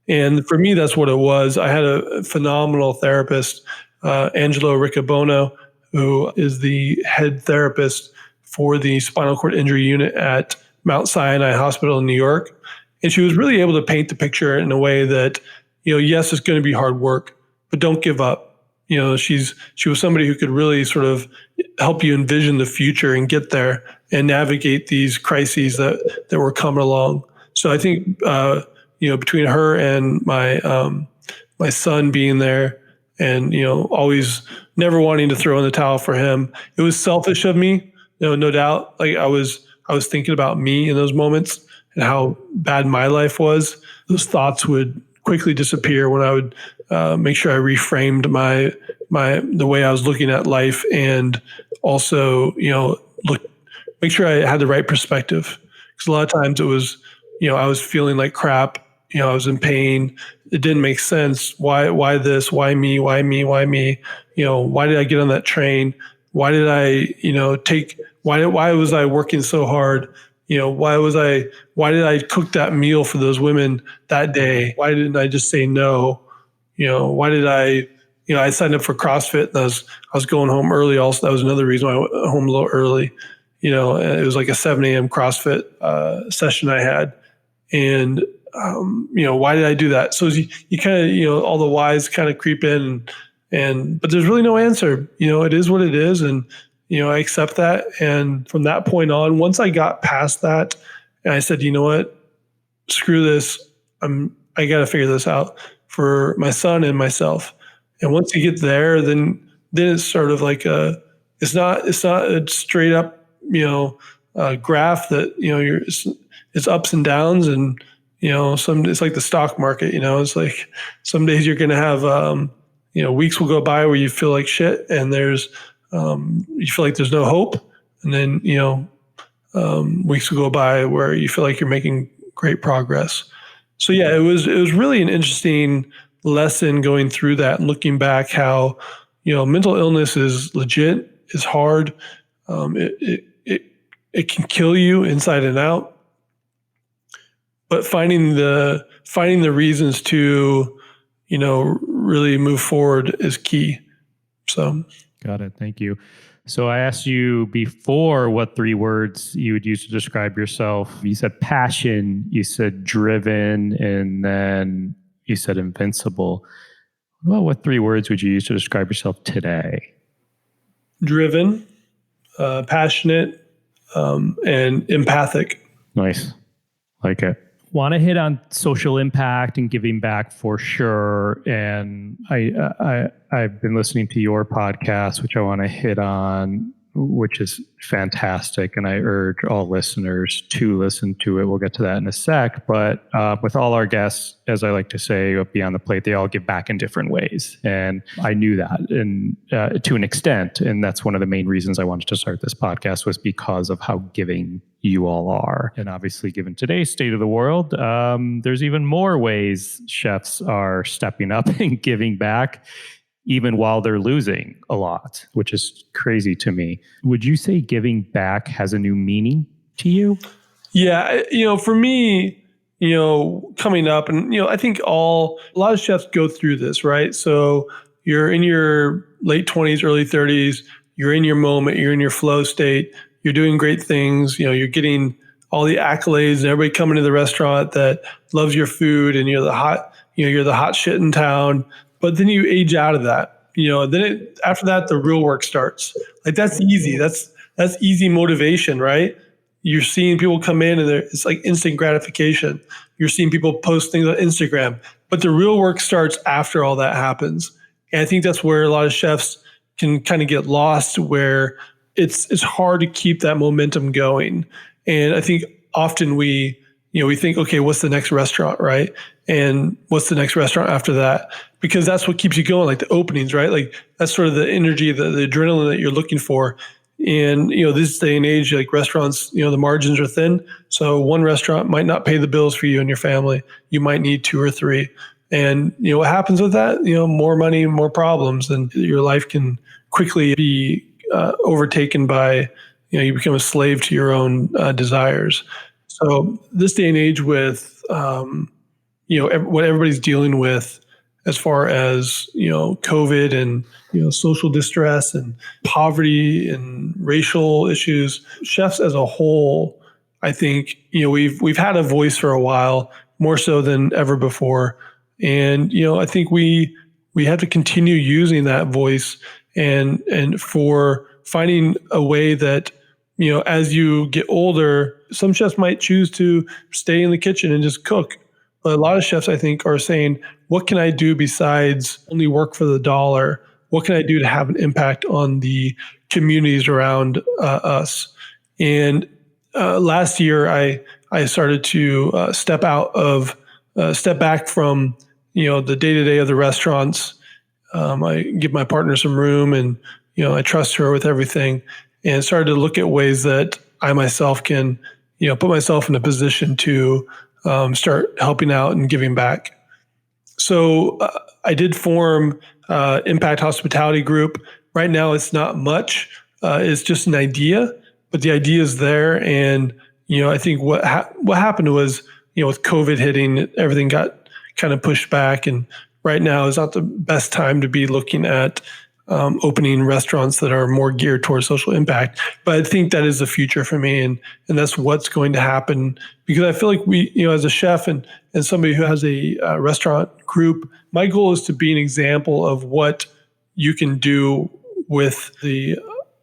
And for me, that's what it was. I had a phenomenal therapist, Angelo Riccobono, who is the head therapist for the spinal cord injury unit at Mount Sinai Hospital in New York. And she was really able to paint the picture in a way that, yes, it's going to be hard work, but don't give up. She was somebody who could really sort of help you envision the future and get there and navigate these crises that were coming along. So I think, between her and my son being there and, always never wanting to throw in the towel for him, it was selfish of me, no doubt. Like I was thinking about me in those moments and how bad my life was. Those thoughts would quickly disappear when I would make sure I reframed the way I was looking at life, and also, make sure I had the right perspective. Because a lot of times it was, I was feeling like crap. I was in pain. It didn't make sense. Why this? Why me? Why me? Why me? Why did I get on that train? Why did I, why was I working so hard? Why did I cook that meal for those women that day? Why didn't I just say no? Why did I signed up for CrossFit, and I was going home early. Also, that was another reason why I went home a little early. It was like a 7 a.m. CrossFit session I had. And, why did I do that? So you kind of, all the whys kind of creep in but there's really no answer. It is what it is. And, I accept that. And from that point on, once I got past that and I said, you know what, screw this. I got to figure this out for my son and myself. And once you get there, then it's sort of like it's not a straight up, graph that, it's ups and downs. And, it's like the stock market, it's like some days you're going to have, weeks will go by where you feel like shit and you feel like there's no hope. And then, weeks will go by where you feel like you're making great progress. So yeah, it was really an interesting lesson going through that and looking back how, mental illness is legit, is hard. It can kill you inside and out. But finding the reasons to, really move forward is key. So. Got it. Thank you. So I asked you before what 3 words you would use to describe yourself. You said passion, you said driven, and then you said invincible. Well, what 3 words would you use to describe yourself today? Driven, passionate, and empathic. Nice. Like it. Want to hit on social impact and giving back for sure. And I've been listening to your podcast, which I want to hit on, which is fantastic. And I urge all listeners to listen to it. We'll get to that in a sec. But with all our guests, as I like to say, Beyond the Plate, they all give back in different ways. And I knew that and to an extent. And that's one of the main reasons I wanted to start this podcast was because of how giving you all are. And obviously, given today's state of the world, there's even more ways chefs are stepping up and giving back, even while they're losing a lot, which is crazy to me. Would you say giving back has a new meaning to you? Yeah, for me, coming up, and I think a lot of chefs go through this, right? So you're in your late 20s, early 30s, you're in your moment, you're in your flow state, you're doing great things, you're getting all the accolades and everybody coming to the restaurant that loves your food and you're the hot shit in town. But then you age out of that, then after that, the real work starts. Like that's easy. That's easy motivation, right? You're seeing people come in and it's like instant gratification. You're seeing people post things on Instagram, but the real work starts after all that happens. And I think that's where a lot of chefs can kind of get lost, where it's hard to keep that momentum going. And I think often we think, okay, what's the next restaurant, right? And what's the next restaurant after that? Because that's what keeps you going, like the openings, right? Like that's sort of the energy, the adrenaline that you're looking for. And, this day and age, like restaurants, the margins are thin. So one restaurant might not pay the bills for you and your family. You might need 2 or 3. And, what happens with that? More money, more problems, and your life can quickly be overtaken by, you become a slave to your own desires. So this day and age with, what everybody's dealing with as far as, COVID and, social distress and poverty and racial issues, chefs as a whole, I think, we've had a voice for a while, more so than ever before. And, I think we have to continue using that voice and for finding a way that, as you get older, some chefs might choose to stay in the kitchen and just cook. But a lot of chefs, I think, are saying, what can I do besides only work for the dollar? What can I do to have an impact on the communities around us? And last year, I started to step back from, the day-to-day of the restaurants. I give my partner some room and, I trust her with everything, and started to look at ways that I myself can, put myself in a position to start helping out and giving back. So I did form Impact Hospitality Group. Right now, it's not much. It's just an idea, but the idea is there. And, I think what happened was, with COVID hitting, everything got kind of pushed back. And right now is not the best time to be looking at opening restaurants that are more geared towards social impact. But I think that is the future for me. And that's what's going to happen, because I feel like we, as a chef and somebody who has a restaurant group, my goal is to be an example of what you can do with the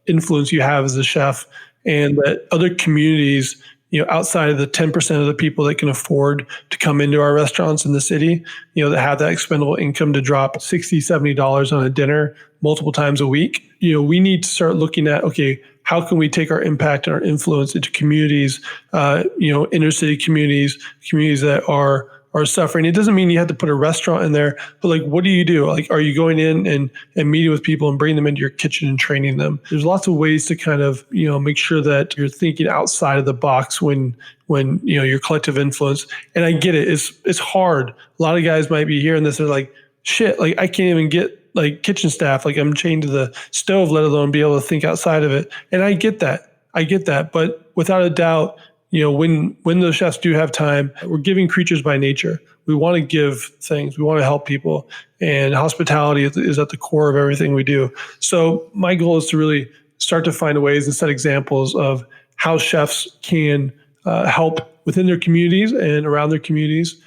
influence you have as a chef, and that other communities, outside of the 10% of the people that can afford to come into our restaurants in the city, that have that expendable income to drop $60, $70 on a dinner multiple times a week. We need to start looking at, okay, how can we take our impact and our influence into communities, inner city communities that are suffering. It doesn't mean you have to put a restaurant in there, but like, what do you do? Like, are you going in and meeting with people and bringing them into your kitchen and training them? There's lots of ways to kind of, make sure that you're thinking outside of the box when your collective influence. And I get it. It's hard. A lot of guys might be hearing this. They're like, shit, like I can't even get like kitchen staff. Like I'm chained to the stove, let alone be able to think outside of it. And I get that. But without a doubt, when those chefs do have time, we're giving creatures by nature. We want to give things. We want to help people. And hospitality is at the core of everything we do. So my goal is to really start to find ways and set examples of how chefs can help within their communities and around their communities,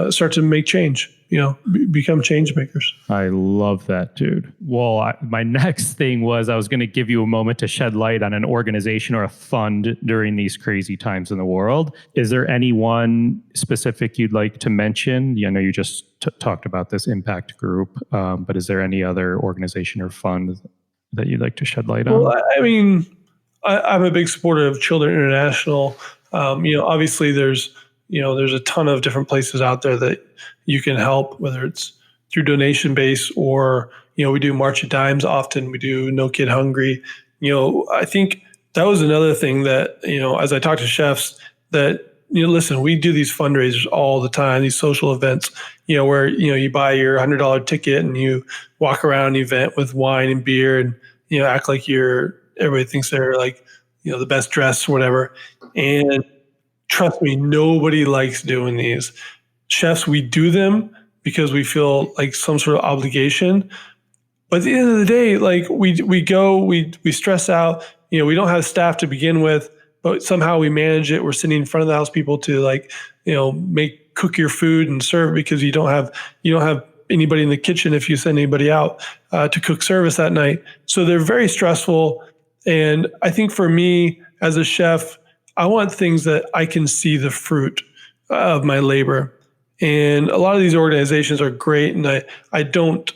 start to make change. Become change makers. I love that, dude. Well, my next thing was I was going to give you a moment to shed light on an organization or a fund during these crazy times in the world. Is there any one specific you'd like to mention? I know you just talked about this impact group, but is there any other organization or fund that you'd like to shed light on? Well, I mean, I'm a big supporter of Children International. Obviously there's a ton of different places out there that you can help, whether it's through donation base or, we do March of Dimes often. We do No Kid Hungry. I think that was another thing that, as I talk to chefs that, listen, we do these fundraisers all the time, these social events, where, you buy your $100 ticket and you walk around an event with wine and beer and, act like everybody thinks they're like, the best dressed or whatever. And trust me, nobody likes doing these. Chefs, we do them because we feel like some sort of obligation. But at the end of the day, like we stress out, we don't have staff to begin with, but somehow we manage it. We're sitting in front of the house people to cook your food and serve because you don't have anybody in the kitchen if you send anybody out to cook service that night. So they're very stressful. And I think for me as a chef, I want things that I can see the fruit of my labor. And a lot of these organizations are great. And I don't,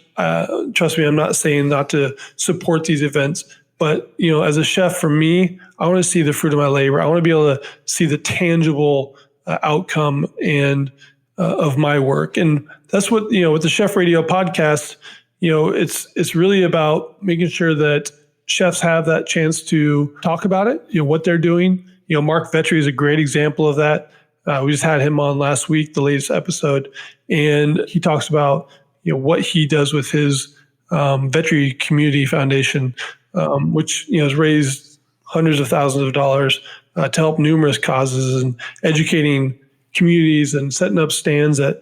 trust me, I'm not saying not to support these events, but, as a chef, for me, I want to see the fruit of my labor. I want to be able to see the tangible outcome and of my work. And that's what, with the Chef Radio podcast, it's really about making sure that chefs have that chance to talk about it, what they're doing. Mark Vetri is a great example of that. We just had him on last week, the latest episode, and he talks about what he does with his Vetri Community Foundation, which has raised hundreds of thousands of dollars to help numerous causes and educating communities and setting up stands at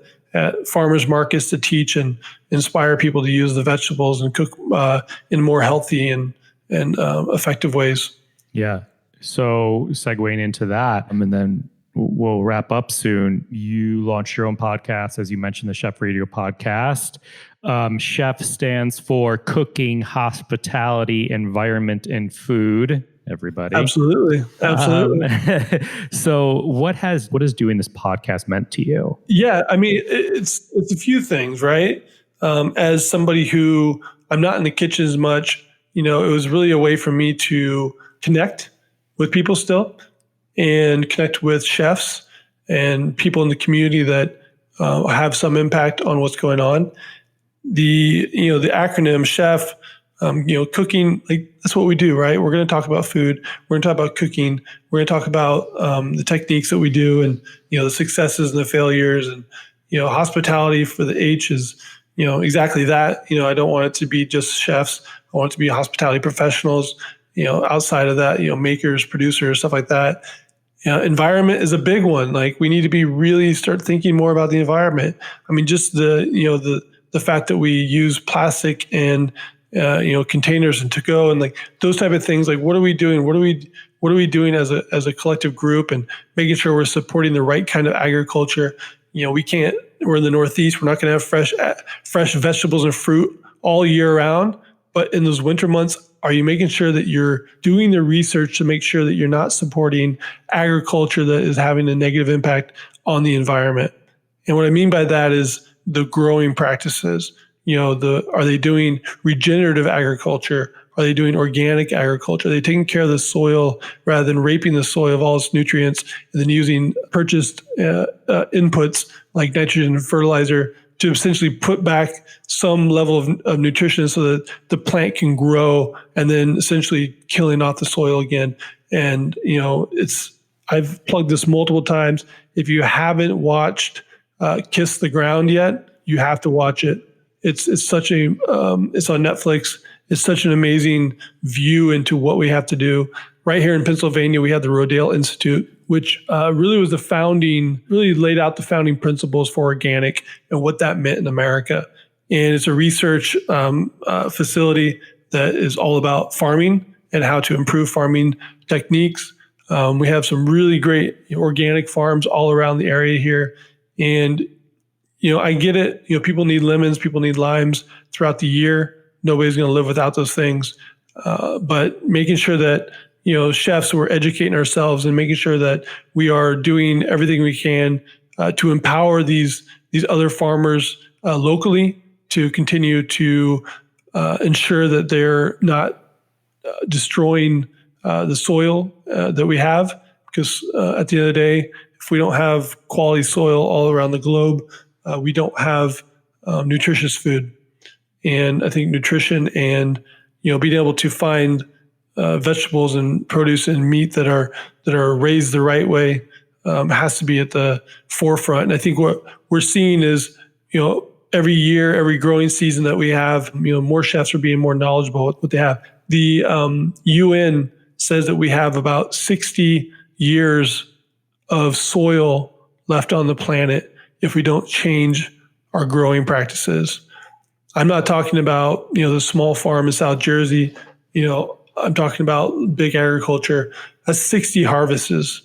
farmers markets to teach and inspire people to use the vegetables and cook in more healthy and effective ways. Yeah. So segueing into that, and then we'll wrap up soon. You launched your own podcast, as you mentioned, the Chef Radio podcast. Chef stands for Cooking, Hospitality, Environment, and Food. Everybody, absolutely. So, what is doing this podcast meant to you? Yeah, I mean, it's a few things, right? As somebody who I'm not in the kitchen as much, it was really a way for me to connect with people still and connect with chefs and people in the community that have some impact on what's going on. The acronym chef, cooking, like that's what we do, right? We're going to talk about food. We're going to talk about cooking. We're going to talk about the techniques that we do and, the successes and the failures and, hospitality for the H is, exactly that. I don't want it to be just chefs. I want it to be hospitality professionals, outside of that, makers, producers, stuff like that. Environment is a big one. Like we need to really start thinking more about the environment. I mean, just the fact that we use plastic and, containers and to go and like those type of things, like what are we doing? What are we doing as a collective group and making sure we're supporting the right kind of agriculture? We're in the Northeast. We're not going to have fresh vegetables and fruit all year round. But in those winter months, are you making sure that you're doing the research to make sure that you're not supporting agriculture that is having a negative impact on the environment? And what I mean by that is the growing practices. Are they doing regenerative agriculture? Are they doing organic agriculture? Are they taking care of the soil rather than raping the soil of all its nutrients and then using purchased inputs like nitrogen and fertilizer to essentially put back some level of nutrition so that the plant can grow, and then essentially killing off the soil again? And, I've plugged this multiple times. If you haven't watched Kiss the Ground yet, you have to watch it. It's such a, it's on Netflix. It's such an amazing view into what we have to do. Right here in Pennsylvania, we have the Rodale Institute, which really laid out the founding principles for organic and what that meant in America. And it's a research facility that is all about farming and how to improve farming techniques. We have some really great organic farms all around the area here. And, I get it. People need lemons, people need limes throughout the year. Nobody's going to live without those things. But making sure that, chefs, we're educating ourselves and making sure that we are doing everything we can to empower these other farmers locally to continue to ensure that they're not destroying the soil that we have. Because at the end of the day, if we don't have quality soil all around the globe, we don't have nutritious food. And I think nutrition and being able to find vegetables and produce and meat that are raised the right way has to be at the forefront. And I think what we're seeing is every year, every growing season that we have, more chefs are being more knowledgeable with what they have. The UN says that we have about 60 years of soil left on the planet if we don't change our growing practices. I'm not talking about, the small farm in South Jersey. I'm talking about big agriculture. That's 60 harvests.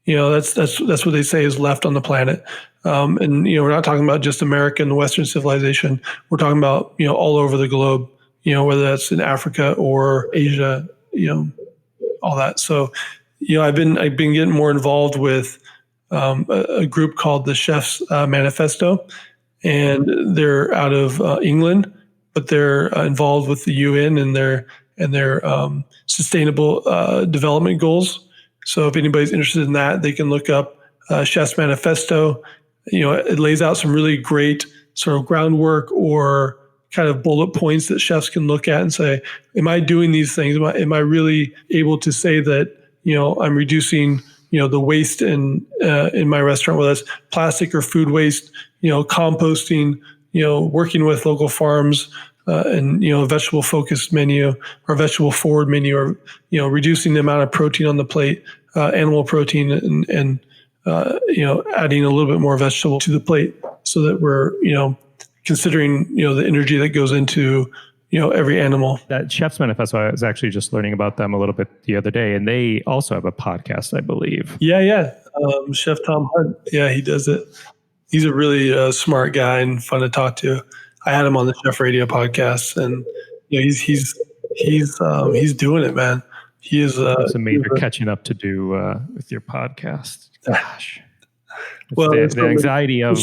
That's what they say is left on the planet. And we're not talking about just America and the Western civilization. We're talking about, all over the globe, whether that's in Africa or Asia, all that. So, I've been getting more involved with a group called the Chef's Manifesto. And they're out of England, but they're involved with the UN and their sustainable development goals. So if anybody's interested in that, they can look up Chef's Manifesto. It lays out some really great sort of groundwork or kind of bullet points that chefs can look at and say, am I doing these things? Am I really able to say that, I'm reducing, the waste in my restaurant, whether that's plastic or food waste, composting, working with local farms, and, a vegetable focused menu or vegetable forward menu, or, reducing the amount of protein on the plate, animal protein, and adding a little bit more vegetable to the plate so that we're, considering, the energy that goes into, every animal. That Chef's Manifesto, I was actually just learning about them a little bit the other day, and they also have a podcast, I believe. Yeah. Chef Tom Hunt. Yeah, he does it. He's a really smart guy and fun to talk to. I had him on the Chef Radio podcast, and he's doing it, man. He is. Some major catching up to do with your podcast. Gosh. Well, the anxiety of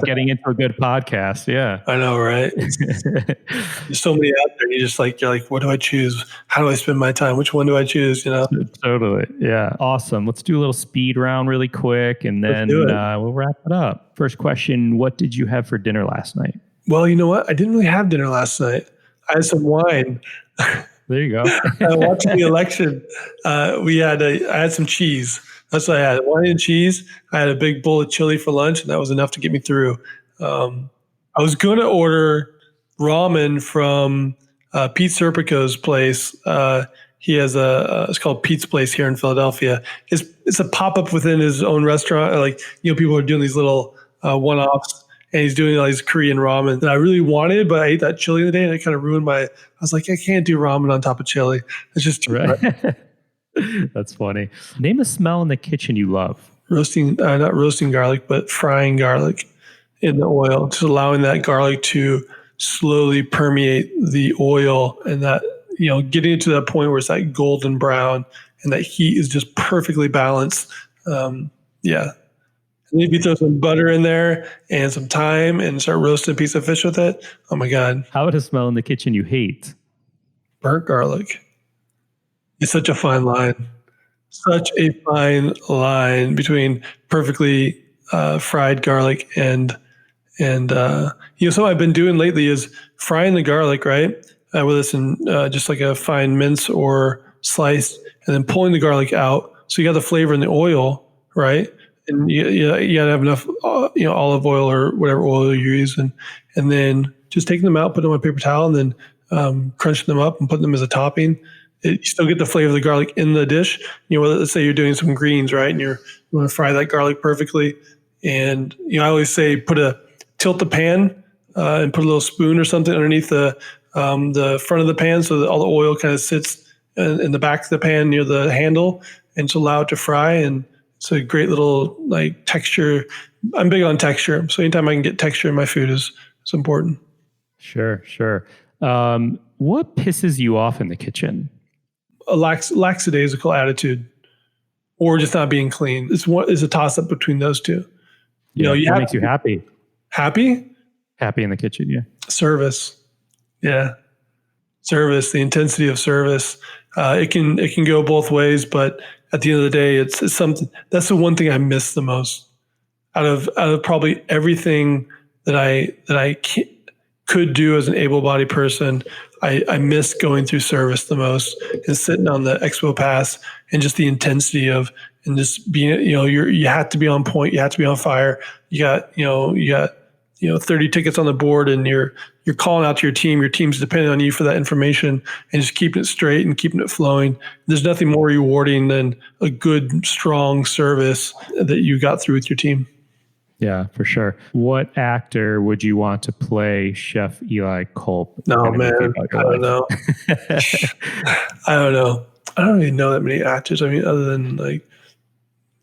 getting into a good podcast. Yeah, I know, right? There's so many out there. You're like, what do I choose? How do I spend my time? Which one do I choose? Totally. Yeah. Awesome. Let's do a little speed round really quick, and then we'll wrap it up. First question: what did you have for dinner last night? Well, you know what? I didn't really have dinner last night. I had some wine. There you go. Watching the election, I had some cheese. That's what I had. Wine and cheese. I had a big bowl of chili for lunch, and that was enough to get me through. I was going to order ramen from Pete Serpico's place. He has it's called Pete's Place here in Philadelphia. It's a pop-up within his own restaurant. People are doing these little one-offs, and he's doing all these Korean ramen that I really wanted, but I ate that chili the day, and it kind of ruined I was like, I can't do ramen on top of chili. It's just too much. That's funny. Name a smell in the kitchen you love. Not roasting garlic, but frying garlic in the oil, just allowing that garlic to slowly permeate the oil, and that, getting it to that point where it's that golden brown and that heat is just perfectly balanced. Yeah. Maybe throw some butter in there and some thyme and start roasting a piece of fish with it. Oh my God. How would it smell in the kitchen you hate? burnt garlic. It's such a fine line. Such a fine line between perfectly fried garlic and something I've been doing lately is frying the garlic, right? Whether it's in just like a fine mince or sliced, and then pulling the garlic out. So you got the flavor in the oil, right? And you got to have enough, olive oil or whatever oil you're using, and then just taking them out, putting them on a paper towel, and then crunching them up and putting them as a topping. You still get the flavor of the garlic in the dish. Let's say you're doing some greens, right? And you want to fry that garlic perfectly. And, I always say tilt the pan and put a little spoon or something underneath the front of the pan so that all the oil kind of sits in the back of the pan near the handle and to allow it to fry. And it's a great little like texture. I'm big on texture. So anytime I can get texture in my food is important. Sure. What pisses you off in the kitchen? A lackadaisical attitude, or just not being clean. It's a toss up between those two. What makes you happy? Happy in the kitchen. Yeah. Service. Yeah. Service, the intensity of service. It can go both ways, but at the end of the day, it's something. That's the one thing I miss the most out of probably everything that I could do as an able-bodied person. I miss going through service the most and sitting on the expo pass and just the intensity of, and just being, you have to be on point. You have to be on fire. You got 30 tickets on the board and you're calling out to your team. Your team's depending on you for that information and just keeping it straight and keeping it flowing. There's nothing more rewarding than a good, strong service that you got through with your team. Yeah, for sure. What actor would you want to play Chef Eli Kulp? No, man, I don't know. I don't know. I don't really know that many actors. I mean, other than like,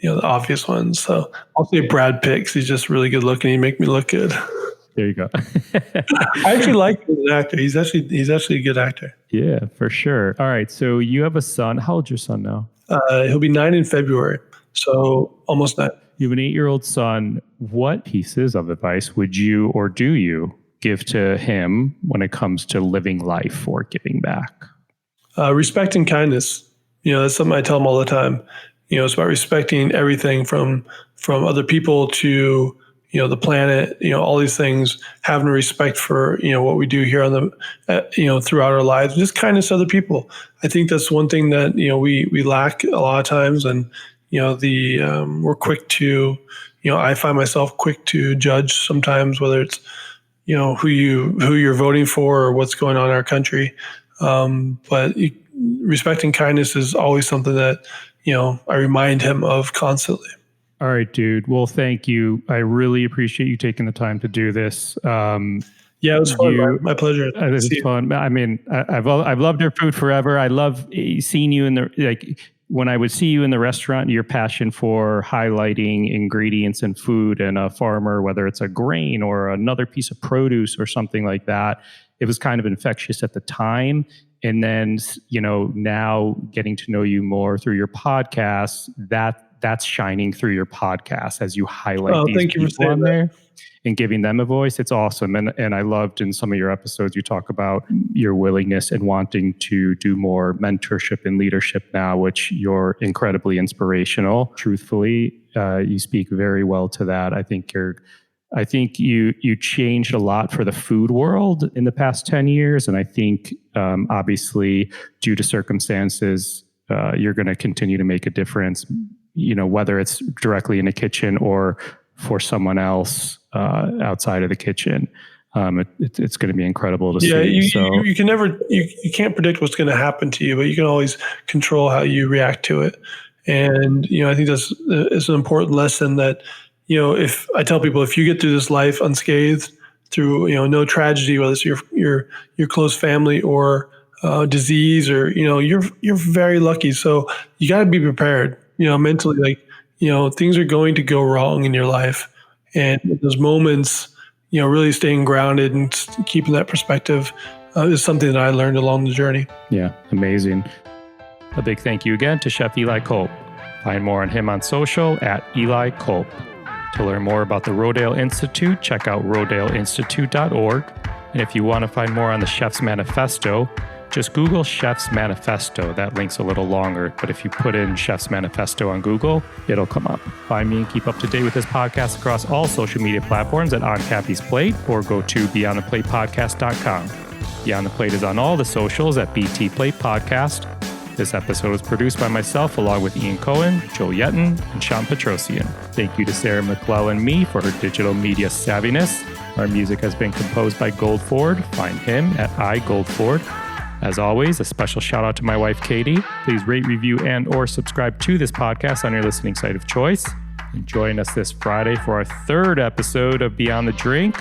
the obvious ones. So I'll say Brad Pitt 'cause he's just really good looking. He make me look good. There you go. I actually like him as an actor. He's actually a good actor. Yeah, for sure. All right. So you have a son. How old's your son now? He'll be 9 in February. So almost 9. You have an 8-year-old son. What pieces of advice would you or do you give to him when it comes to living life or giving back? Respect and kindness. That's something I tell him all the time. It's about respecting everything from other people to, the planet, all these things, having respect for, what we do here on the, throughout our lives, just kindness to other people. I think that's one thing that, we lack a lot of times. And, we're quick to, I find myself quick to judge sometimes, whether it's, who you're voting for or what's going on in our country. But respect and kindness is always something that, I remind him of constantly. All right, dude. Well, thank you. I really appreciate you taking the time to do this. Yeah, it was fun. My pleasure. It was fun. I mean, I've loved your food forever. I love seeing you when I would see you in the restaurant, your passion for highlighting ingredients in food and a farmer, whether it's a grain or another piece of produce or something like that. It was kind of infectious at the time. And then, now getting to know you more through your podcast, that's shining through your podcast as you highlight these people on there and giving them a voice. It's awesome. And I loved in some of your episodes, you talk about your willingness and wanting to do more mentorship and leadership now, which you're incredibly inspirational. Truthfully, you speak very well to that. I think you changed a lot for the food world in the past 10 years. And I think, obviously, due to circumstances, you're going to continue to make a difference, whether it's directly in the kitchen or for someone else outside of the kitchen. It's going to be incredible to see. You can never, you can't predict what's going to happen to you, but you can always control how you react to it. And, I think that's an important lesson that, if I tell people, if you get through this life unscathed through, no tragedy, whether it's your close family or disease or, you're very lucky. So you got to be prepared, mentally, things are going to go wrong in your life. And those moments, really staying grounded and keeping that perspective is something that I learned along the journey. Yeah. Amazing. A big thank you again to Chef Eli Kulp. Find more on him on social at Eli Kulp. To learn more about the Rodale Institute, check out rodaleinstitute.org. And if you want to find more on the Chef's Manifesto, Just Google Chef's Manifesto. That link's a little longer, but if you put in Chef's Manifesto on Google, it'll come up. Find me and keep up to date with this podcast across all social media platforms at On Cappy's Plate, or go to beyondtheplatepodcast.com. Beyond the Plate is on all the socials at BT Plate Podcast. This episode was produced by myself along with Ian Cohen, Joel Yetton, and Sean Petrosian. Thank you to Sarah McClellan-Me for her digital media savviness. Our music has been composed by Goldford. Find him at iGoldford. As always, a special shout out to my wife, Katie. Please rate, review, and or subscribe to this podcast on your listening site of choice. And join us this Friday for our third episode of Beyond the Drink,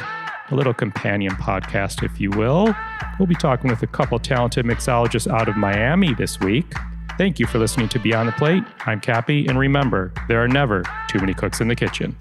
a little companion podcast, if you will. We'll be talking with a couple talented mixologists out of Miami this week. Thank you for listening to Beyond the Plate. I'm Cappy, and remember, there are never too many cooks in the kitchen.